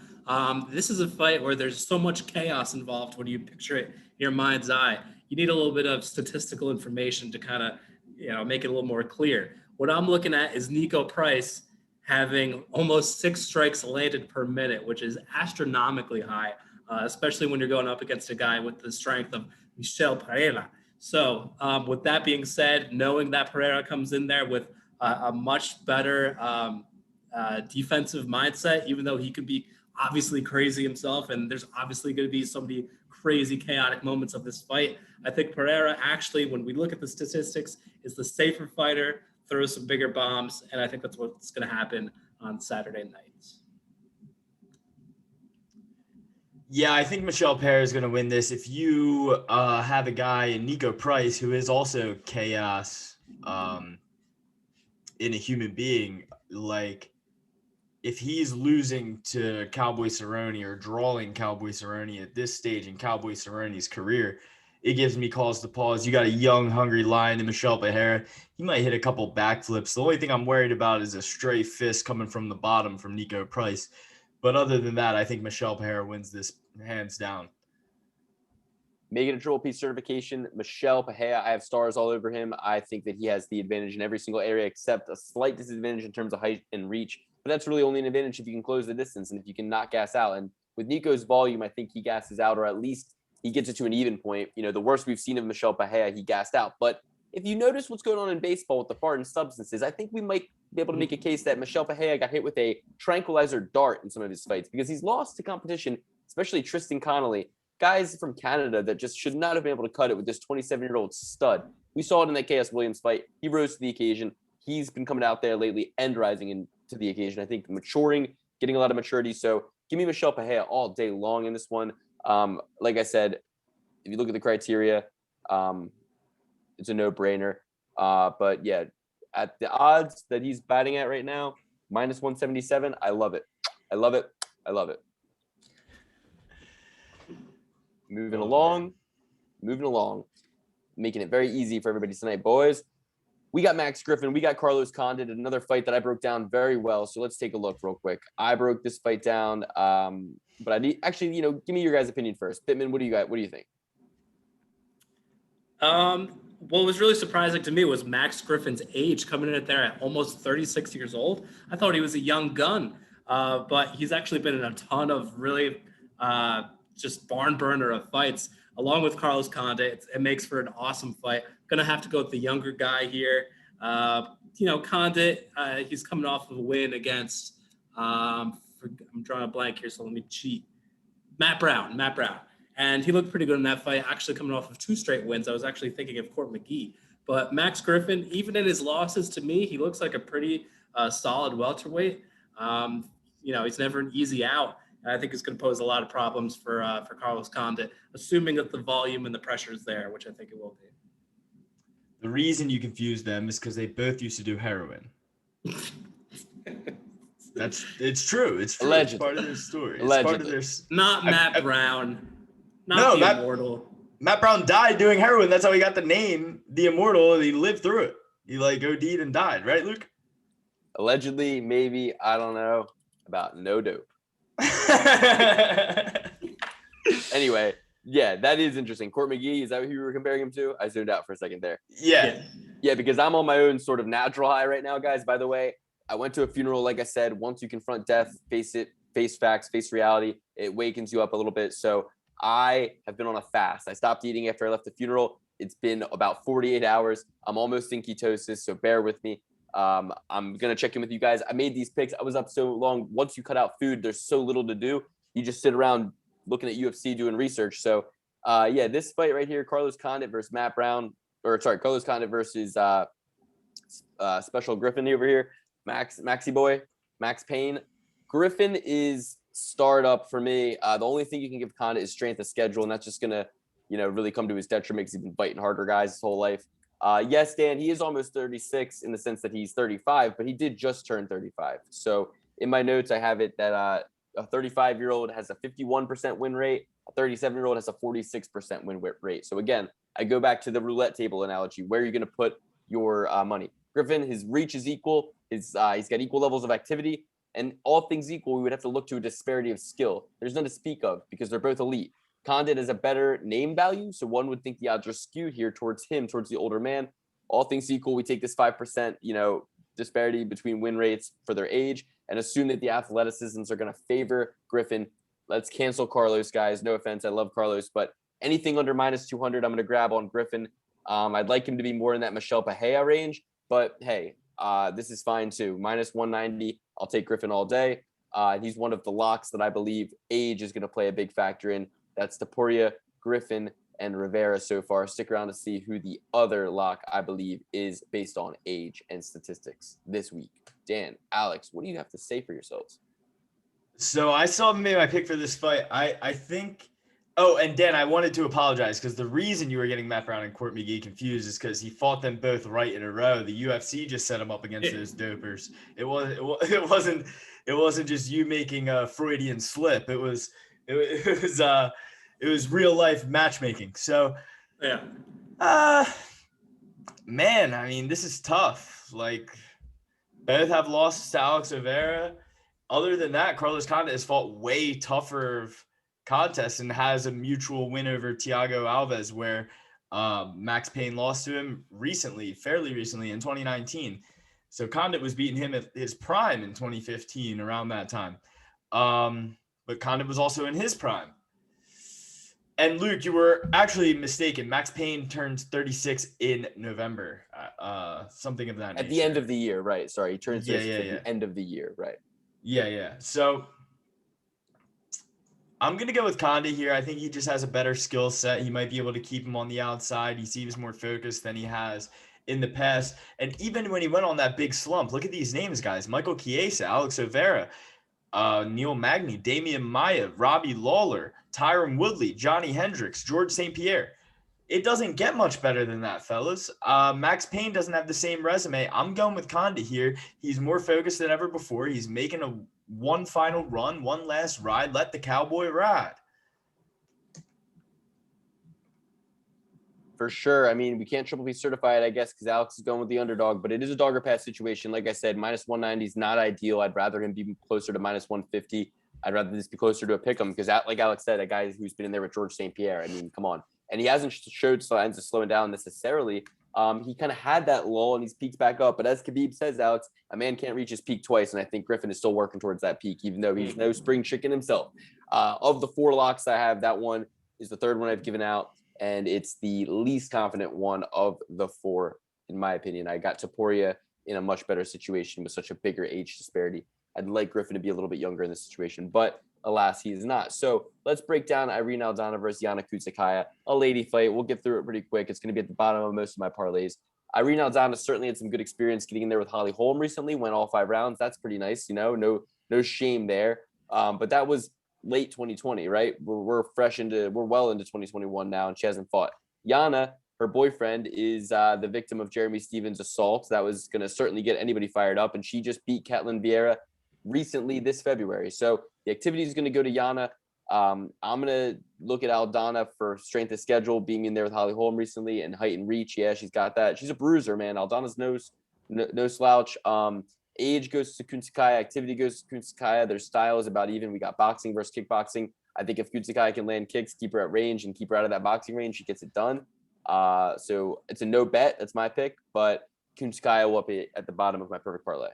This is a fight where there's so much chaos involved when you picture it in your mind's eye. You need a little bit of statistical information to kind of, make it a little more clear. What I'm looking at is Nico Price having almost 6 strikes landed per minute, which is astronomically high, especially when you're going up against a guy with the strength of Michel Pereira. So with that being said, knowing that Pereira comes in there with a much better defensive mindset, even though he could be obviously crazy himself, and there's obviously going to be so many crazy, chaotic moments of this fight, I think Pereira actually, when we look at the statistics, is the safer fighter, throws some bigger bombs, and I think that's what's going to happen on Saturday nights. Yeah, I think Michelle Pereira is going to win this. If you have a guy in Nico Price, who is also chaos in a human being, like if he's losing to Cowboy Cerrone or drawing Cowboy Cerrone at this stage in Cowboy Cerrone's career, it gives me cause to pause. You got a young, hungry lion in Michelle Pereira. He might hit a couple backflips. The only thing I'm worried about is a stray fist coming from the bottom from Nico Price. But other than that, I think Michelle Pereira wins this hands down. Making a triple P certification, Michelle Pereira, I have stars all over him. I think that he has the advantage in every single area except a slight disadvantage in terms of height and reach. But that's really only an advantage if you can close the distance and if you can not gas out. And with Nico's volume, I think he gasses out, or at least he gets it to an even point. You know, the worst we've seen of Michelle Pereira, he gassed out. But if you notice what's going on in baseball with the foreign substances, I think we might be able to make a case that Michelle Pereira got hit with a tranquilizer dart in some of his fights because he's lost to competition, especially Tristan Connolly, guys from Canada that just should not have been able to cut it with this 27-year-old stud. We saw it in that Chaos Williams fight. He rose to the occasion. He's been coming out there lately and rising into the occasion. I think maturing, getting a lot of maturity. So give me Michelle Pereira all day long in this one. Like I said, if you look at the criteria, it's a no-brainer. But yeah, at the odds that he's batting at right now, minus 177, I love it. I love it. I love it. Moving along, making it very easy for everybody tonight, boys. We got Max Griffin. We got Carlos Condit, another fight that I broke down very well. So let's take a look real quick. I broke this fight down, but I need actually, give me your guys' opinion first. Pittman, what do you think? What was really surprising to me was Max Griffin's age, coming in at there at almost 36 years old. I thought he was a young gun, but he's actually been in a ton of really just barn burner of fights, along with Carlos Condit. It makes for an awesome fight. Gonna have to go with the younger guy here. Condit, he's coming off of a win against, I'm drawing a blank here, so let me cheat. Matt Brown. And he looked pretty good in that fight, actually coming off of 2 straight wins. I was actually thinking of Court McGee. But Max Griffin, even in his losses, to me, he looks like a pretty solid welterweight. He's never an easy out. And I think it's going to pose a lot of problems for Carlos Condit, assuming that the volume and the pressure is there, which I think it will be. The reason you confuse them is because they both used to do heroin. It's true. It's true. It's part of their story. It's part of their... Not Matt Brown. Not the Immortal. Matt Brown died doing heroin. That's how he got the name, the Immortal. He lived through it. He OD'd and died, right, Luke? Allegedly, maybe. I don't know about no dope. Anyway, yeah, that is interesting. Court McGee, is that who you were comparing him to? I zoomed out for a second there. Yeah, because I'm on my own sort of natural high right now, guys. By the way, I went to a funeral, like I said. Once you confront death, face it, face facts, face reality, it wakens you up a little bit. So I have been on a fast. I stopped eating after I left the funeral. It's been about 48 hours. I'm almost in ketosis, so bear with me. I'm going to check in with you guys. I made these picks. I was up so long. Once you cut out food, there's so little to do. You just sit around looking at UFC, doing research. So, this fight right here, Carlos Condit versus Carlos Condit versus Special Griffin over here. Maxi boy, Max Payne. Griffin is starred up for me. The only thing you can give Condit is strength of schedule, and that's just going to, really come to his detriment because he's been fighting harder guys his whole life. Yes, Dan, he is almost 36 in the sense that he's 35, but he did just turn 35. So in my notes, I have it that a 35-year-old has a 51% win rate. A 37-year-old has a 46% win rate. So again, I go back to the roulette table analogy. Where are you going to put your money? Griffin, his reach is equal. He's got equal levels of activity. And all things equal, we would have to look to a disparity of skill. There's none to speak of because they're both elite. Condit has a better name value, so one would think the odds are skewed here towards him, towards the older man. All things equal, we take this 5%, disparity between win rates for their age and assume that the athleticisms are going to favor Griffin. Let's cancel Carlos, guys. No offense, I love Carlos, but anything under minus 200, I'm going to grab on Griffin. I'd like him to be more in that Michelle Pahea range, but hey, this is fine too. Minus 190, I'll take Griffin all day. He's one of the locks that I believe age is going to play a big factor in. That's the Poirier, Griffin, and Rivera so far. Stick around to see who the other lock I believe is based on age and statistics this week. Dan, Alex, what do you have to say for yourselves? So I still haven't made my pick for this fight. I think. Oh, and Dan, I wanted to apologize because the reason you were getting Matt Brown and Court McGee confused is because he fought them both right in a row. The UFC just set him up against those dopers. It wasn't just you making a Freudian slip. It was real life matchmaking. So Yeah. Man, I mean, this is tough. Like, both have losses to Alex Oliveira. Other than that, Carlos Condit has fought way tougher contests and has a mutual win over Thiago Alves, where Max Payne lost to him fairly recently in 2019. So Condit was beating him at his prime in 2015, around that time. But Condit was also in his prime. And Luke, you were actually mistaken. Max Payne turns 36 in November. Something of that nature. At the end of the year, right? Sorry, he turns 36 at the end of the year, right? Yeah. So I'm going to go with Condit here. I think he just has a better skill set. He might be able to keep him on the outside. He seems more focused than he has in the past. And even when he went on that big slump, look at these names, guys. Michael Chiesa, Alex Oliveira, Neil Magny, Damian Maia, Robbie Lawler, Tyron Woodley, Johnny Hendricks, George St. Pierre. It doesn't get much better than that, fellas. Max Payne doesn't have the same resume. I'm going with Condit here. He's more focused than ever before. He's making one final run, one last ride. Let the cowboy ride. For sure. I mean, we can't triple B certify it, I guess, because Alex is going with the underdog, but it is a dog or pass situation. Like I said, minus 190 is not ideal. I'd rather him be closer to minus 150. I'd rather this be closer to a pick 'em because, like Alex said, a guy who's been in there with George St. Pierre. I mean, come on. And he hasn't showed signs of slowing down necessarily. He kind of had that lull and he's peaked back up. But as Khabib says, Alex, a man can't reach his peak twice. And I think Griffin is still working towards that peak, even though he's no spring chicken himself. Of the 4 locks I have, that one is the third one I've given out. And it's the least confident one of the 4, in my opinion. I got Poirier in a much better situation with such a bigger age disparity. I'd like Griffin to be a little bit younger in this situation, but alas, he is not. So let's break down Irene Aldana versus Yana Kunitskaya, a lady fight. We'll get through it pretty quick. It's going to be at the bottom of most of my parlays. Irene Aldana certainly had some good experience getting in there with Holly Holm recently, went all 5 rounds. That's pretty nice, no shame there. But that was late 2020, right? We're well into 2021 now, and she hasn't fought. Yana, her boyfriend, is the victim of Jeremy Stevens' assault. That was going to certainly get anybody fired up, and she just beat Ketlin Vieira recently this February. So the activity is going to go to Yana. I'm going to look at Aldana for strength of schedule, being in there with Holly Holm recently, and height and reach. Yeah, she's got that. She's a bruiser, man. Aldana's no slouch. Age goes to Kunitskaya. Activity goes to Kunitskaya. Their style is about even. We got boxing versus kickboxing. I think if Kunitskaya can land kicks, keep her at range, and keep her out of that boxing range, she gets it done. So it's a no bet. That's my pick. But Kunitskaya will be at the bottom of my perfect parlay.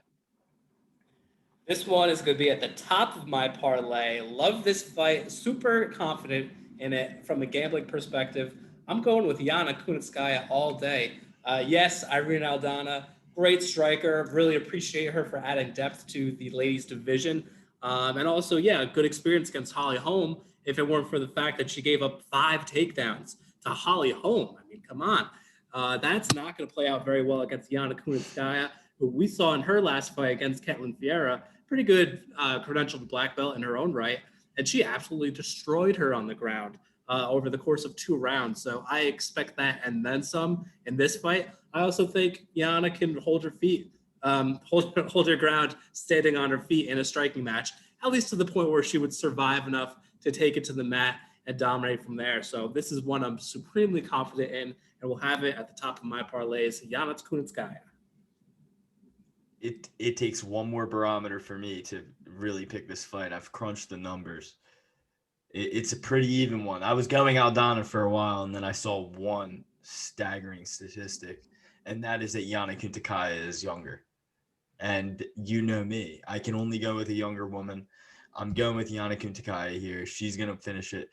This one is going to be at the top of my parlay. Love this fight. Super confident in it from a gambling perspective. I'm going with Yana Kunitskaya all day. Yes, Irene Aldana, great striker. Really appreciate her for adding depth to the ladies division. And also, yeah, good experience against Holly Holm. If it weren't for the fact that she gave up 5 takedowns to Holly Holm. I mean, come on. That's not going to play out very well against Yana Kunitskaya, who we saw in her last fight against Ketlin Vieira. Pretty good credentialed black belt in her own right. And she absolutely destroyed her on the ground over the course of 2 rounds. So I expect that and then some in this fight. I also think Yana can hold her feet, hold her ground standing on her feet in a striking match, at least to the point where she would survive enough to take it to the mat and dominate from there. So this is one I'm supremely confident in, and we'll have it at the top of my parlays. Yana Kunitskaya. It takes one more barometer for me to really pick this fight. I've crunched the numbers. It's a pretty even one. I was going Aldana for a while, and then I saw one staggering statistic, and that is that Yana Kunitskaya is younger. And you know me. I can only go with a younger woman. I'm going with Yana Kunitskaya here. She's going to finish it.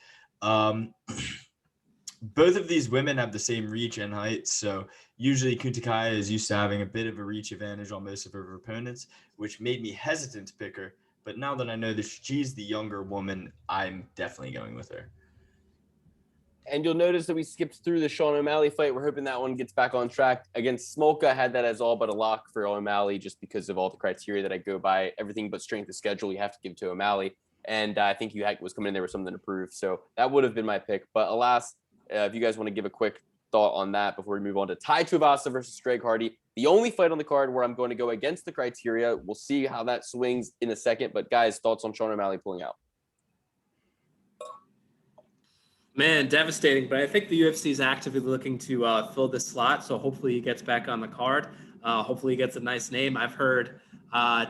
both of these women have the same reach and height. So usually Kuntakaya is used to having a bit of a reach advantage on most of her opponents, which made me hesitant to pick her. But now that I know that she's the younger woman, I'm definitely going with her. And you'll notice that we skipped through the Sean O'Malley fight. We're hoping that one gets back on track. Against Smolka, I had that as all but a lock for O'Malley just because of all the criteria that I go by. Everything but strength of schedule you have to give to O'Malley. And I think was coming in there with something to prove. So that would have been my pick. But alas, if you guys want to give a quick thought on that before we move on to Tai Tuivasa versus Greg Hardy, the only fight on the card where I'm going to go against the criteria. We'll see how that swings in a second. But guys, thoughts on Sean O'Malley pulling out? Man, devastating. But I think the UFC is actively looking to fill this slot. So hopefully he gets back on the card. Hopefully he gets a nice name. I've heard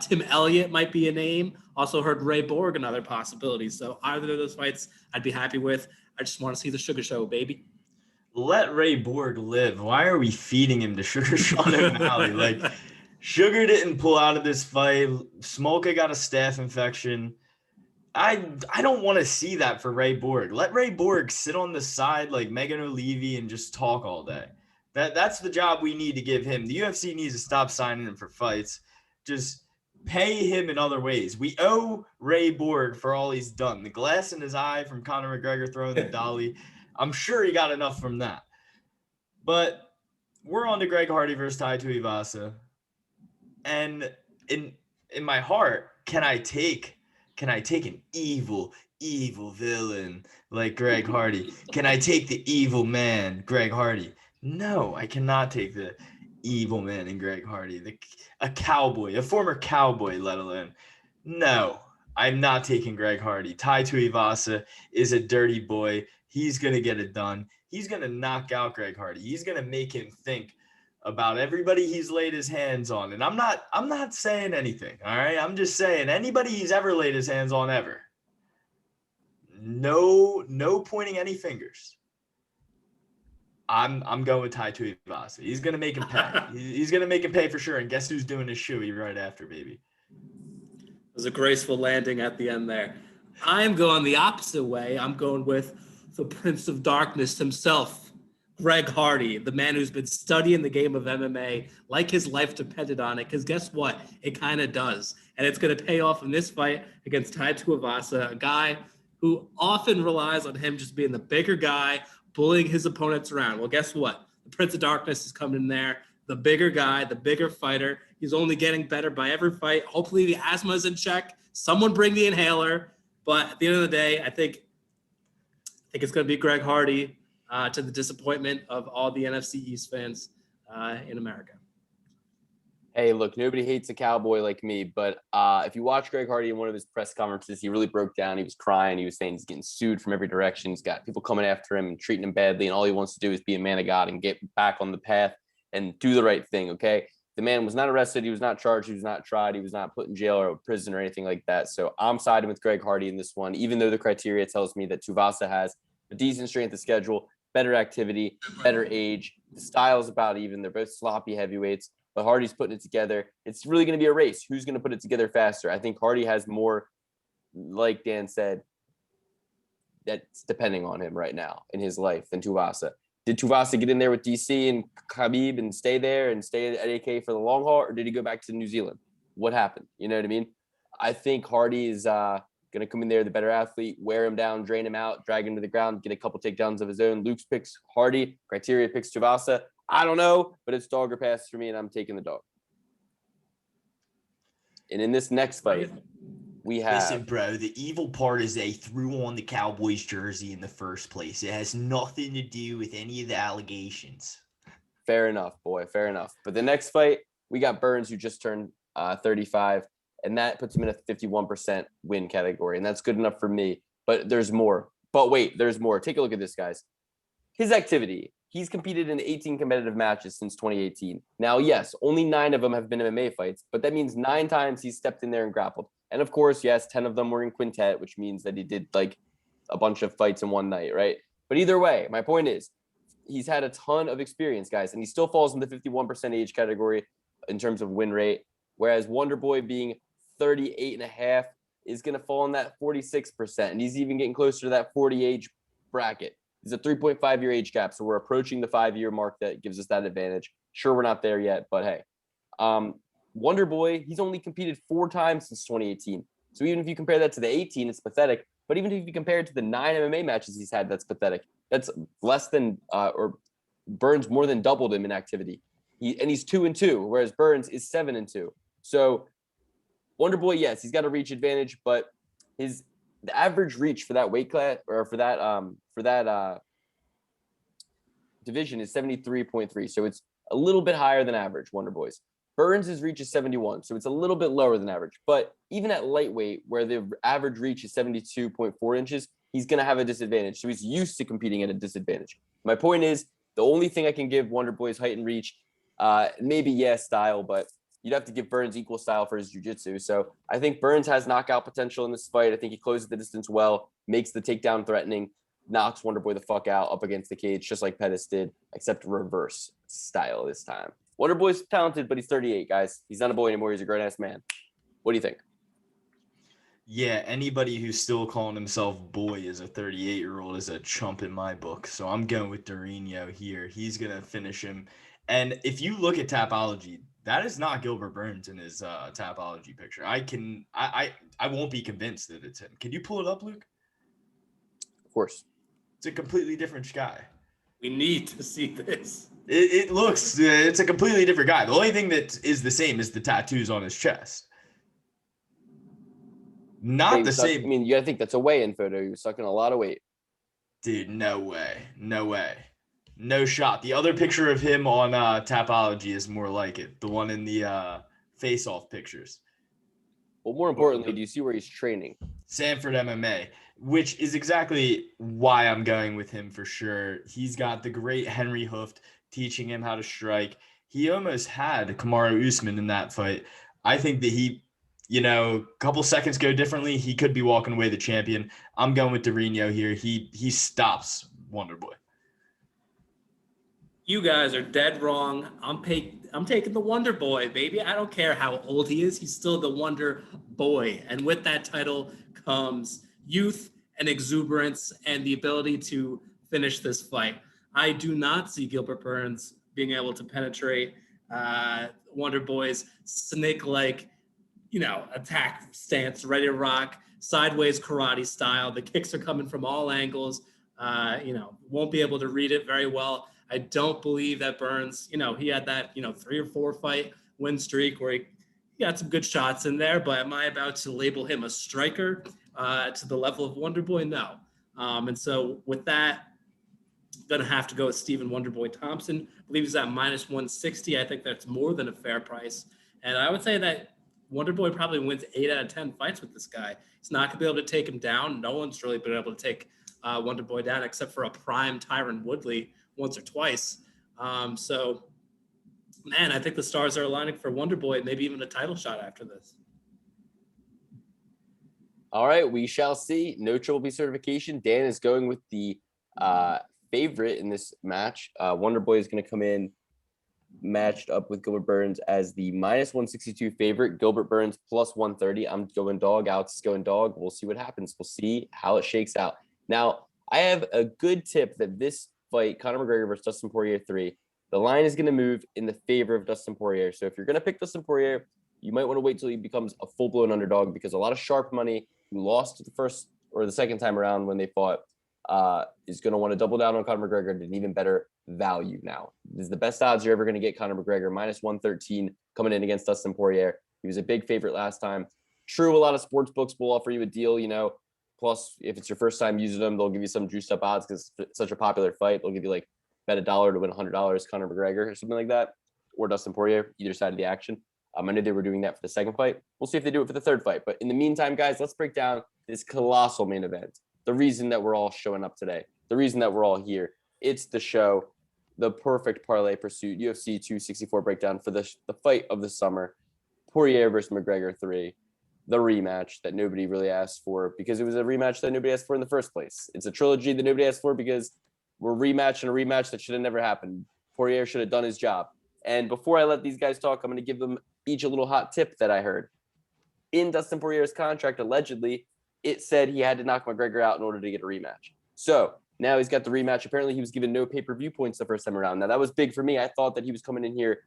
Tim Elliott might be a name. Also heard Ray Borg, another possibility. So either of those fights I'd be happy with. I just want to see the Sugar Show, baby. Let Ray Borg live. Why are we feeding him to Sugar Sean O'Malley? Like, Sugar didn't pull out of this fight. Smolka got a staph infection. I don't want to see that for Ray Borg. Let Ray Borg sit on the side like Megan O'Leary and just talk all day. That's the job we need to give him. The UFC needs to stop signing him for fights. Just pay him in other ways. We owe Ray Borg for all he's done. The glass in his eye from Conor McGregor throwing the dolly. I'm sure he got enough from that. But we're on to Greg Hardy versus Tai Tuivasa. And in my heart, can I take an evil villain like Greg Hardy? Can I take the evil man, Greg Hardy? No, I cannot take the evil man in Greg Hardy. A cowboy, a former cowboy, let alone. No, I'm not taking Greg Hardy. Tai Tuivasa is a dirty boy. He's going to get it done. He's going to knock out Greg Hardy. He's going to make him think about everybody he's laid his hands on. And I'm not saying anything, all right? I'm just saying anybody he's ever laid his hands on ever. No pointing any fingers. I'm going with Tai Tuivasa. He's going to make him pay. He's going to make him pay for sure. And guess who's doing his shoey right after, baby? It was a graceful landing at the end there. I'm going the opposite way. I'm going with the Prince of Darkness himself, Greg Hardy, the man who's been studying the game of MMA like his life depended on it. Because guess what? It kind of does. And it's going to pay off in this fight against Tai Tuivasa, a guy who often relies on him just being the bigger guy, bullying his opponents around. Well, guess what? The Prince of Darkness is coming in there, the bigger guy, the bigger fighter. He's only getting better by every fight. Hopefully the asthma is in check. Someone bring the inhaler. But at the end of the day, I think it's going to be Greg Hardy, to the disappointment of all the NFC East fans in America. Hey, look, nobody hates a cowboy like me, but if you watch Greg Hardy in one of his press conferences, he really broke down. He was crying. He was saying he's getting sued from every direction. He's got people coming after him and treating him badly, and all he wants to do is be a man of God and get back on the path and do the right thing, okay? The man was not arrested. He was not charged. He was not tried. He was not put in jail or prison or anything like that. So I'm siding with Greg Hardy in this one, even though the criteria tells me that Tuivasa has a decent strength of schedule, better activity, better age. The style is about even. They're both sloppy heavyweights, but Hardy's putting it together. It's really going to be a race. Who's going to put it together faster? I think Hardy has more, like Dan said, that's depending on him right now in his life than Tuivasa. Did Tuivasa get in there with DC and Khabib and stay there and stay at AK for the long haul, or did he go back to New Zealand? What happened? You know what I mean? I think Hardy is going to come in there, the better athlete, wear him down, drain him out, drag him to the ground, get a couple takedowns of his own. Luke's picks Hardy. Criteria picks Tuivasa. I don't know, but it's dog or pass for me, and I'm taking the dog. And in this next fight, we have... Listen, bro, the evil part is they threw on the Cowboys jersey in the first place. It has nothing to do with any of the allegations. Fair enough, boy. Fair enough. But the next fight, we got Burns, who just turned 35, and that puts him in a 51% win category, and that's good enough for me. But there's more. But wait, there's more. Take a look at this, guys. His activity. He's competed in 18 competitive matches since 2018. Now, yes, only 9 of them have been MMA fights, but that means 9 times he's stepped in there and grappled. And of course, yes, 10 of them were in quintet, which means that he did like a bunch of fights in one night, right? But either way, my point is he's had a ton of experience, guys, and he still falls in the 51% age category in terms of win rate, whereas Wonder Boy being 38.5 is going to fall in that 46%, and he's even getting closer to that 40 age bracket. It's a 3.5-year age gap, so we're approaching the 5-year mark that gives us that advantage. Sure, we're not there yet, but hey. Wonder Boy, he's only competed 4 times since 2018. So even if you compare that to the 18, it's pathetic. But even if you compare it to the 9 MMA matches he's had, that's pathetic. That's less than, or Burns more than doubled him in activity. He's 2-2, whereas Burns is 7-2. So Wonder Boy, yes, he's got a reach advantage, but the average reach for that weight class or for that division is 73.3. So it's a little bit higher than average, Wonder Boy's. Burns' reach is 71, so it's a little bit lower than average. But even at lightweight, where the average reach is 72.4 inches, he's going to have a disadvantage. So he's used to competing at a disadvantage. My point is, the only thing I can give Wonder Boy's height and reach, maybe, style, but you'd have to give Burns equal style for his jiu-jitsu. So I think Burns has knockout potential in this fight. I think he closes the distance well, makes the takedown threatening, knocks Wonder Boy the fuck out up against the cage, just like Pettis did, except reverse style this time. Wonder Boy's talented, but he's 38, guys. He's not a boy anymore. He's a grown-ass man. What do you think? Yeah, anybody who's still calling himself boy as a 38-year-old is a chump in my book. So I'm going with Durinho here. He's going to finish him. And if you look at Tapology, that is not Gilbert Burns in his Tapology picture. I won't be convinced that it's him. Can you pull it up, Luke? Of course. It's a completely different guy. We need to see this. It looks, it's a completely different guy. The only thing that is the same is the tattoos on his chest. Not the same. I mean, you gotta think that's a weigh-in photo. He was sucking a lot of weight. Dude, no way. No way. No shot. The other picture of him on Tapology is more like it. The one in the face-off pictures. Well, more importantly, do you see where he's training? Sanford MMA, which is exactly why I'm going with him for sure. He's got the great Henry Hooft teaching him how to strike. He almost had Kamaru Usman in that fight. I think that he, a couple seconds go differently, he could be walking away the champion. I'm going with Durinho here. He stops Wonder Boy. You guys are dead wrong. I'm taking the Wonder Boy, baby. I don't care how old he is. He's still the Wonder Boy. And with that title comes youth and exuberance and the ability to finish this fight. I do not see Gilbert Burns being able to penetrate Wonder Boy's snake-like, attack stance, ready to rock, sideways karate style. The kicks are coming from all angles. Won't be able to read it very well. I don't believe that Burns, he had that, 3 or 4 fight win streak where he got some good shots in there, but am I about to label him a striker to the level of Wonder Boy? No. And so with that, going to have to go with Stephen Wonderboy Thompson. I believe he's at minus 160. I think that's more than a fair price. And I would say that Wonderboy probably wins 8 out of 10 fights with this guy. He's not going to be able to take him down. No one's really been able to take Wonderboy down except for a prime Tyron Woodley once or twice. So, man, I think the stars are aligning for Wonderboy, maybe even a title shot after this. All right, we shall see. No Triple B certification. Dan is going with the favorite in this match. Wonderboy is going to come in matched up with Gilbert Burns as the minus 162 favorite. Gilbert Burns plus 130. I'm going dog. Alex is going dog. We'll see what happens. We'll see how it shakes out. Now, I have a good tip that this fight, Conor McGregor versus Dustin Poirier 3, the line is going to move in the favor of Dustin Poirier. So if you're going to pick Dustin Poirier, you might want to wait till he becomes a full-blown underdog, because a lot of sharp money who lost the first or the second time around when they fought is going to want to double down on Conor McGregor at an even better value now. This is the best odds you're ever going to get Conor McGregor, minus 113 coming in against Dustin Poirier. He was a big favorite last time. True, a lot of sports books will offer you a deal, plus if it's your first time using them, they'll give you some juiced up odds because it's such a popular fight. They'll give you like bet $1 to win $100, Conor McGregor or something like that, or Dustin Poirier, either side of the action. I knew they were doing that for the second fight. We'll see if they do it for the third fight. But in the meantime, guys, let's break down this colossal main event. The reason that we're all showing up today, the reason that we're all here. It's the show, the perfect parlay pursuit, UFC 264 breakdown for the fight of the summer, Poirier versus McGregor 3, the rematch that nobody really asked for because it was a rematch that nobody asked for in the first place. It's a trilogy that nobody asked for because we're rematching a rematch that should have never happened. Poirier should have done his job. And before I let these guys talk, I'm going to give them each a little hot tip that I heard. In Dustin Poirier's contract, allegedly, it said he had to knock McGregor out in order to get a rematch. So Now he's got the rematch. Apparently, he was given no pay-per-view points the first time around. Now, that was big for me. I thought that he was coming in here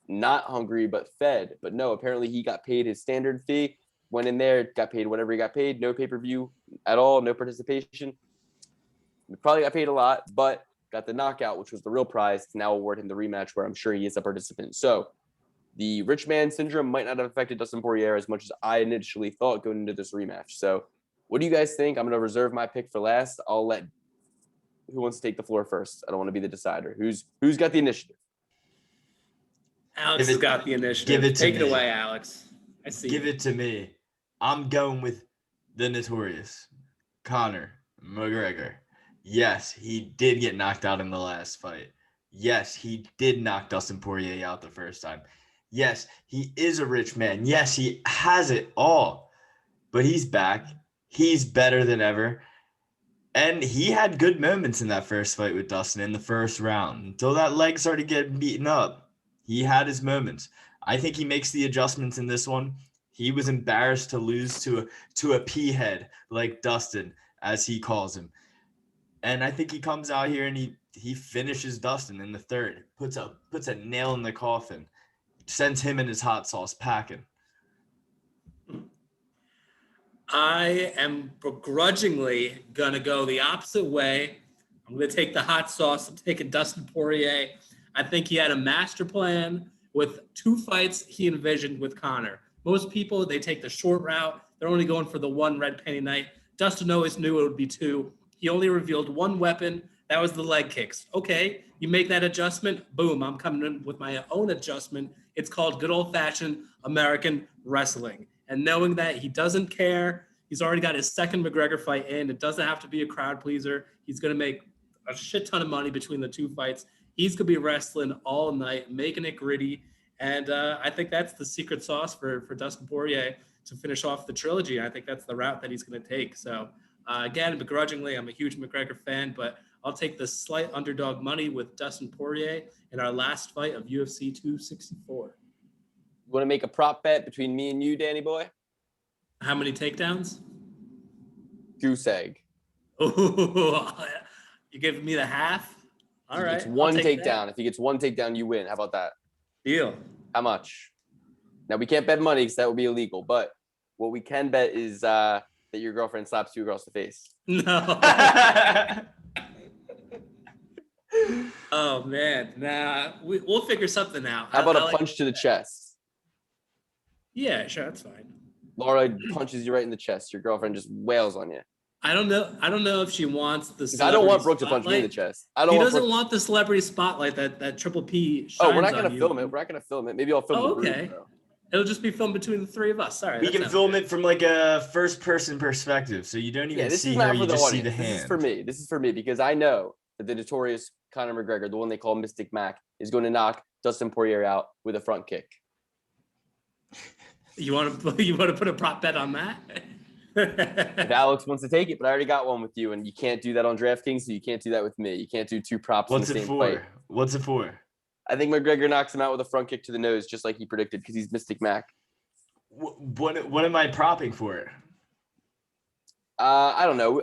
not hungry, but fed. But no, apparently he got paid his standard fee, went in there, got paid whatever he got paid, no pay-per-view at all, no participation. He probably got paid a lot, but got the knockout, which was the real prize, to now award him the rematch where I'm sure he is a participant. So the rich man syndrome might not have affected Dustin Poirier as much as I initially thought going into this rematch. So what do you guys think? I'm going to reserve my pick for last. I'll let who wants to take the floor first. I don't want to be the decider. Who's got the initiative? Alex has got the initiative. Give it to Take me. it away, Alex. I see. Give it to me. I'm going with the notorious Conor McGregor. Yes, he did get knocked out in the last fight. Yes, he did knock Dustin Poirier out the first time. Yes, he is a rich man. Yes, he has it all. But he's back. He's better than ever. And he had good moments in that first fight with Dustin in the first round. Until that leg started getting beaten up, he had his moments. I think he makes the adjustments in this one. He was embarrassed to lose to a pea-head like Dustin, as he calls him. And I think he comes out here and he finishes Dustin in the third, puts a nail in the coffin, sends him and his hot sauce packing. I am begrudgingly going to go the opposite way. I'm going to take the hot sauce. I'm taking Dustin Poirier. I think he had a master plan with 2 fights he envisioned with Conor. Most people, they take the short route. They're only going for the 1 red penny night. Dustin always knew it would be 2. He only revealed 1 weapon. That was the leg kicks. Okay, you make that adjustment. Boom, I'm coming in with my own adjustment. It's called good old-fashioned American wrestling. And knowing that he doesn't care, he's already got his second McGregor fight in. It doesn't have to be a crowd pleaser. He's going to make a shit ton of money between the 2 fights. He's going to be wrestling all night, making it gritty. And I think that's the secret sauce for Dustin Poirier to finish off the trilogy. I think that's the route that he's going to take. So, again, begrudgingly, I'm a huge McGregor fan, but I'll take the slight underdog money with Dustin Poirier in our last fight of UFC 264. You want to make a prop bet between me and you, Danny boy? How many takedowns? Goose egg. Oh, you giving me the half? All right. It's 1 I'll take takedown. that. If he gets 1 takedown, you win. How about that? Deal. How much? Now, we can't bet money because that would be illegal. But what we can bet is that your girlfriend slaps 2 girls in the face. No. Oh, man. Nah, we'll figure something out. How about a punch to the chest? Yeah, sure. That's fine. Laura punches you right in the chest. Your girlfriend just wails on you. I don't know if she wants the. I don't want Brooke to punch me in the chest. He doesn't want the celebrity spotlight that Triple P shines Oh, we're not going to on film you. it. We're not going to film it. Maybe I'll film the okay. bro. It'll just be filmed between the 3 of us. Sorry. We can film it from like a first-person perspective, so you don't even see her. You just see the hand. This is for me because I know that the notorious Conor McGregor, the one they call Mystic Mac, is going to knock Dustin Poirier out with a front kick. You want to put a prop bet on that? If Alex wants to take it, but I already got one with you, and you can't do that on DraftKings, so you can't do that with me. You can't do 2 props. What's in the it same for? fight. What's it for? I think McGregor knocks him out with a front kick to the nose, just like he predicted, because he's Mystic Mac. What am I propping for? I don't know.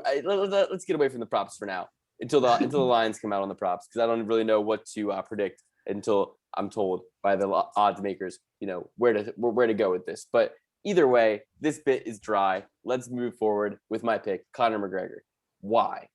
Let's get away from the props for now until the lines come out on the props, because I don't really know what to predict until I'm told by the odds makers, where to go with this. But either way, this bit is dry. Let's move forward with my pick, Conor McGregor. Why?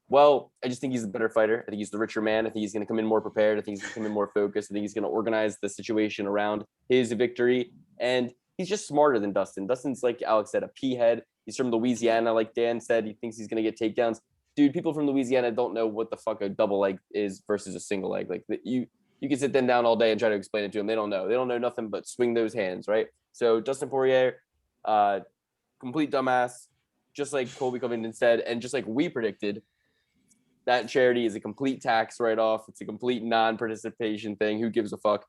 Well, I just think he's the better fighter. I think he's the richer man. I think he's going to come in more prepared. I think he's going to come in more focused. I think he's going to organize the situation around his victory. And he's just smarter than Dustin. Dustin's, like Alex said, a pea head. He's from Louisiana, like Dan said. He thinks he's going to get takedowns. Dude, people from Louisiana don't know what the fuck a double leg is versus a single leg. Like, you can sit them down all day and try to explain it to them. They don't know. They don't know nothing but swing those hands, right? So Dustin Poirier, complete dumbass, just like Colby Covington said, and just like we predicted, that charity is a complete tax write-off. It's a complete non-participation thing. Who gives a fuck?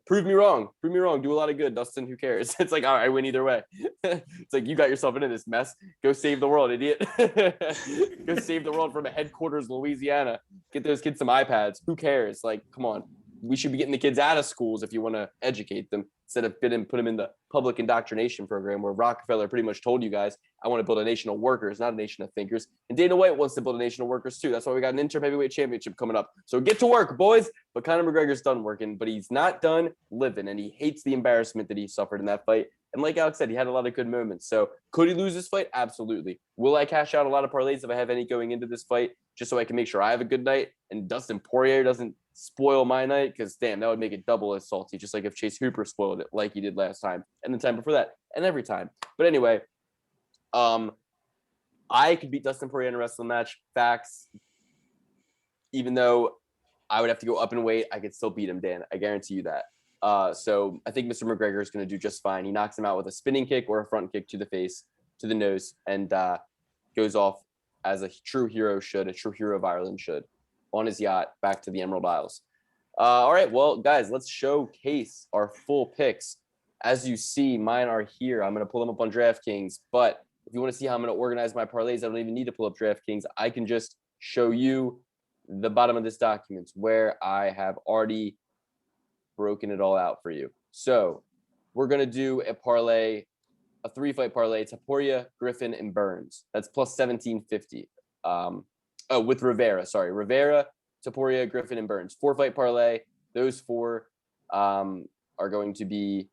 Prove me wrong. Do a lot of good, Dustin. Who cares? It's like, all right, I win either way. It's like, you got yourself into this mess. Go save the world, idiot. Go save the world from a headquarters, Louisiana. Get those kids some iPads. Who cares? Like, come on. we should be getting the kids out of schools if you want to educate them instead of put them in the public indoctrination program where Rockefeller pretty much told you guys, I want to build a nation of workers, not a nation of thinkers. And Dana White wants to build a nation of workers too. That's why we got an interim heavyweight championship coming up. So get to work, boys. But Conor McGregor's done working, but he's not done living, and he hates the embarrassment that he suffered in that fight. And like Alex said, he had a lot of good moments. So could he lose this fight? Absolutely. Will I cash out a lot of parlays if I have any going into this fight, just so I can make sure I have a good night and Dustin Poirier doesn't spoil my night? Because damn, that would make it double as salty, just like if Chase Hooper spoiled it like he did last time and the time before that and every time. But anyway, I could beat Dustin Poirier in a wrestling match. Facts. Even though I would have to go up in weight, I could still beat him, Dan. I guarantee you that. So I think Mr. McGregor is going to do just fine. He knocks him out with a spinning kick or a front kick to the face, to the nose, and goes off as a true hero should, a true hero of Ireland should, on his yacht back to the Emerald Isles. All right, well, guys, let's showcase our full picks. As you see, mine are here. I'm going to pull them up on DraftKings, but if you want to see how I'm going to organize my parlays, I don't even need to pull up DraftKings. I can just show you the bottom of this document where I have already broken it all out for you. So we're going to do a parlay, a 3-fight parlay, Taporia, Griffin, and Burns. That's plus 1750. With Rivera, Taporia, Griffin, and Burns. 4-fight parlay. Those 4 are going to be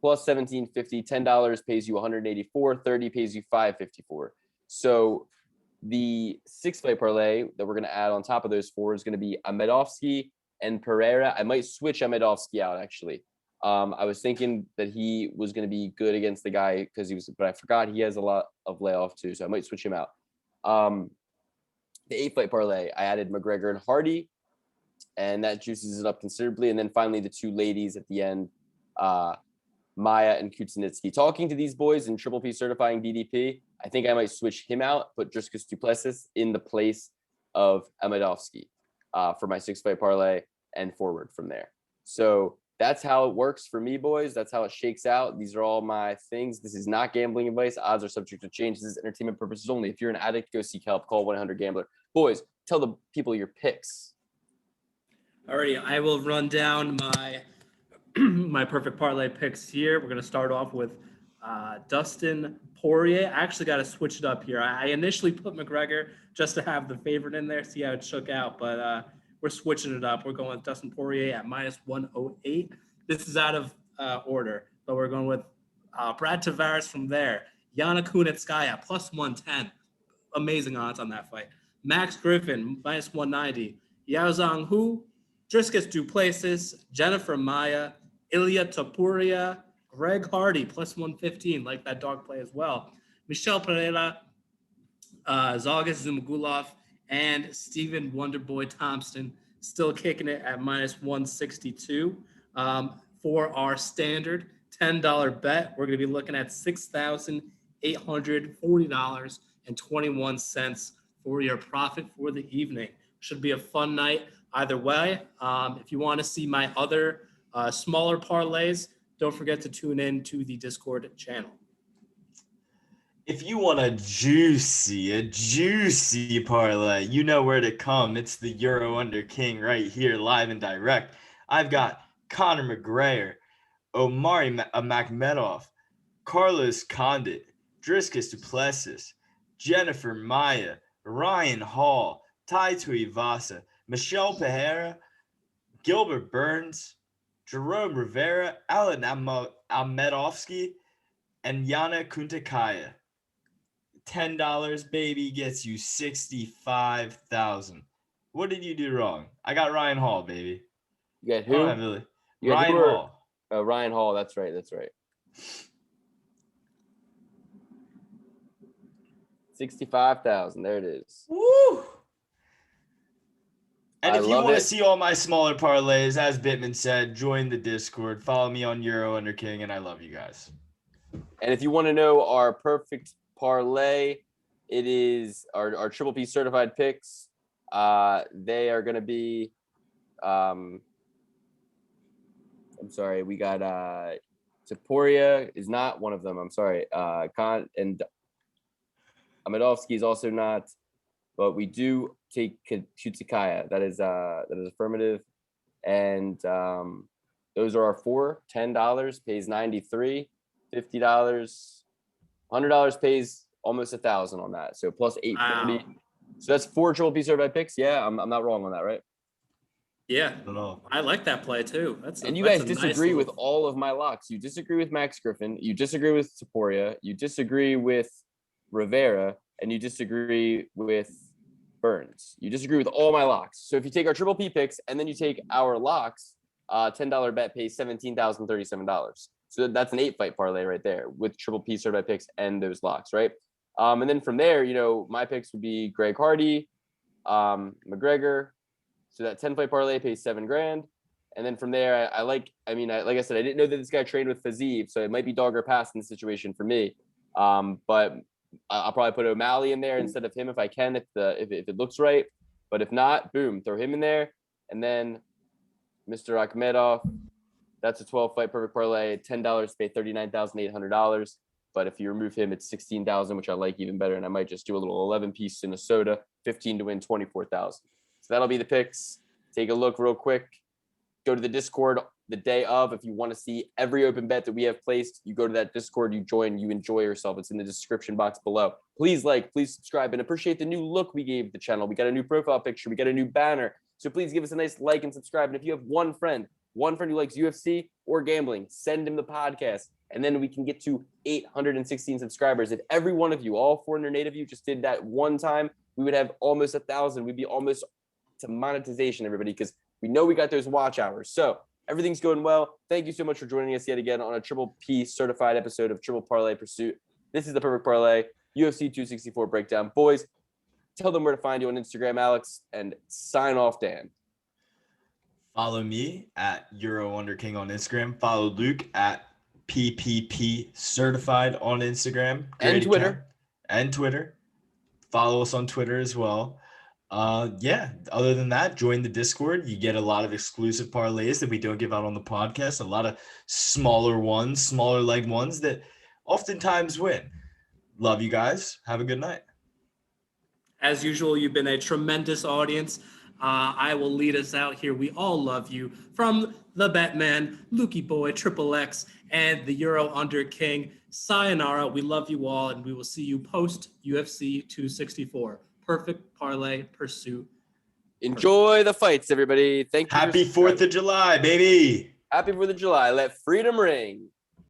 plus 1750. $10 pays you 184. 30 pays you 554. So the 6-fight parlay that we're going to add on top of those 4 is going to be Amedovski and Pereira. I might switch Amedovski out, actually. I was thinking that he was going to be good against the guy but I forgot he has a lot of layoff too, so I might switch him out. The 8-fight parlay, I added McGregor and Hardy, and that juices it up considerably. And then finally, the 2 ladies at the end, Maya and Kuznitsky. Talking to these boys in Triple P certifying DDP, I think I might switch him out, put Dricus du Plessis in the place of Amedovski for my 6-fight parlay and forward from there. So that's how it works for me, boys. That's how it shakes out. These are all my things. This is not gambling advice. Odds are subject to change. This is entertainment purposes only. If you're an addict, go seek help. Call 1-800-GAMBLER. Boys, tell the people your picks. Alrighty, I will run down my my perfect parlay picks here. We're going to start off with Dustin Poirier. I actually got to switch it up here. I initially put McGregor just to have the favorite in there, see how it shook out, but we're switching it up. We're going with Dustin Poirier at minus 108. This is out of order, but we're going with Brad Tavares from there. Yana Kunitskaya, plus 110. Amazing odds on that fight. Max Griffin, minus 190. Yao Zhang Hu, Dricus du Plessis, Jennifer Maya, Ilya Tapuria, Greg Hardy, plus 115, like that dog play as well. Michelle Pereira, Zhalgas Zumagulov, and Stephen Wonderboy Thompson still kicking it at minus 162. For our standard $10 bet, we're going to be looking at $6,840.21 for your profit for the evening. Should be a fun night either way. If you want to see my other smaller parlays, don't forget to tune in to the Discord channel. If you want a juicy parlay, you know where to come. It's the Euro Under King right here, live and direct. I've got Conor McGregor, Omari Makhmedov, Carlos Condit, Dricus du Plessis, Jennifer Maya, Ryan Hall, Tai Tuivasa, Michelle Pereira, Gilbert Burns, Jerome Rivera, Alan Amedovski, and Yana Kunitskaya. $10, baby, gets you 65,000. What did you do wrong? I got Ryan Hall, baby. You got who? Ryan Hall. Ryan Hall. That's right. 65,000. There it is. Woo! And if you want to see all my smaller parlays, as Bittman said, join the Discord. Follow me on Euro Under King, and I love you guys. And if you want to know our perfect parlay, it is our Triple P certified picks. They are going to be I'm sorry, we got Taporia is not one of them. I'm sorry. And Amedovski is also not, but we do take Kuznitsky. That is affirmative. And those are our four. $10 pays 93, $50, $100 pays almost 1,000 on that. So plus 840. Wow. So that's 4 triple P certified picks. Yeah, I'm not wrong on that, right? Yeah, No. I like that play too. And you guys disagree with all of my locks. You disagree with Max Griffin. You disagree with Poirier. You disagree with Rivera, and you disagree with Burns. You disagree with all my locks. So if you take our triple P picks and then you take our locks, $10 bet pays $17,037. So that's an 8-fight parlay right there with triple P certified picks and those locks, right? And then from there, my picks would be Greg Hardy, McGregor. So that 10-fight parlay pays $7,000. And then from there, like I said, I didn't know that this guy trained with Fiziev, so it might be dog or pass in the situation for me. But I'll probably put O'Malley in there instead of him if I can, if it looks right. But if not, boom, throw him in there. And then Mr. Akhmedov, that's a 12-fight perfect parlay. $10 pay $39,800. But if you remove him, it's $16,000, which I like even better. And I might just do a little 11-piece Minnesota, 15 to win, $24,000. So that'll be the picks. Take a look real quick. Go to the Discord the day of. If you want to see every open bet that we have placed, you go to that Discord, you join, you enjoy yourself. It's in the description box below. Please please subscribe, and appreciate the new look we gave the channel. We got a new profile picture. We got a new banner. So please give us a nice like and subscribe. And if you have one friend who likes UFC or gambling, send him the podcast. And then we can get to 816 subscribers. If every one of you, all 408 of you, just did that one time, we would have almost 1,000. We'd be almost to monetization, everybody, because we know we got those watch hours. So everything's going well. Thank you so much for joining us yet again on a triple P certified episode of Triple Parlay Pursuit. This is the perfect parlay, UFC 264 breakdown. Boys, tell them where to find you on Instagram, Alex, and sign off, Dan. Follow me at EuroWonderKing on Instagram. Follow Luke at PPP Certified on Instagram. And Twitter. Account. And Twitter. Follow us on Twitter as well. Other than that, join the Discord. You get a lot of exclusive parlays that we don't give out on the podcast. A lot of smaller leg ones that oftentimes win. Love you guys. Have a good night. As usual, you've been a tremendous audience. I will lead us out here. We all love you. From the Batman, Lukey Boy, Triple X, and the Euro Under King. Sayonara. We love you all, and we will see you post UFC 264. Perfect parlay pursuit. Enjoy the fights, everybody. Thank you. Happy 4th of July, baby. Happy 4th of July. Let freedom ring.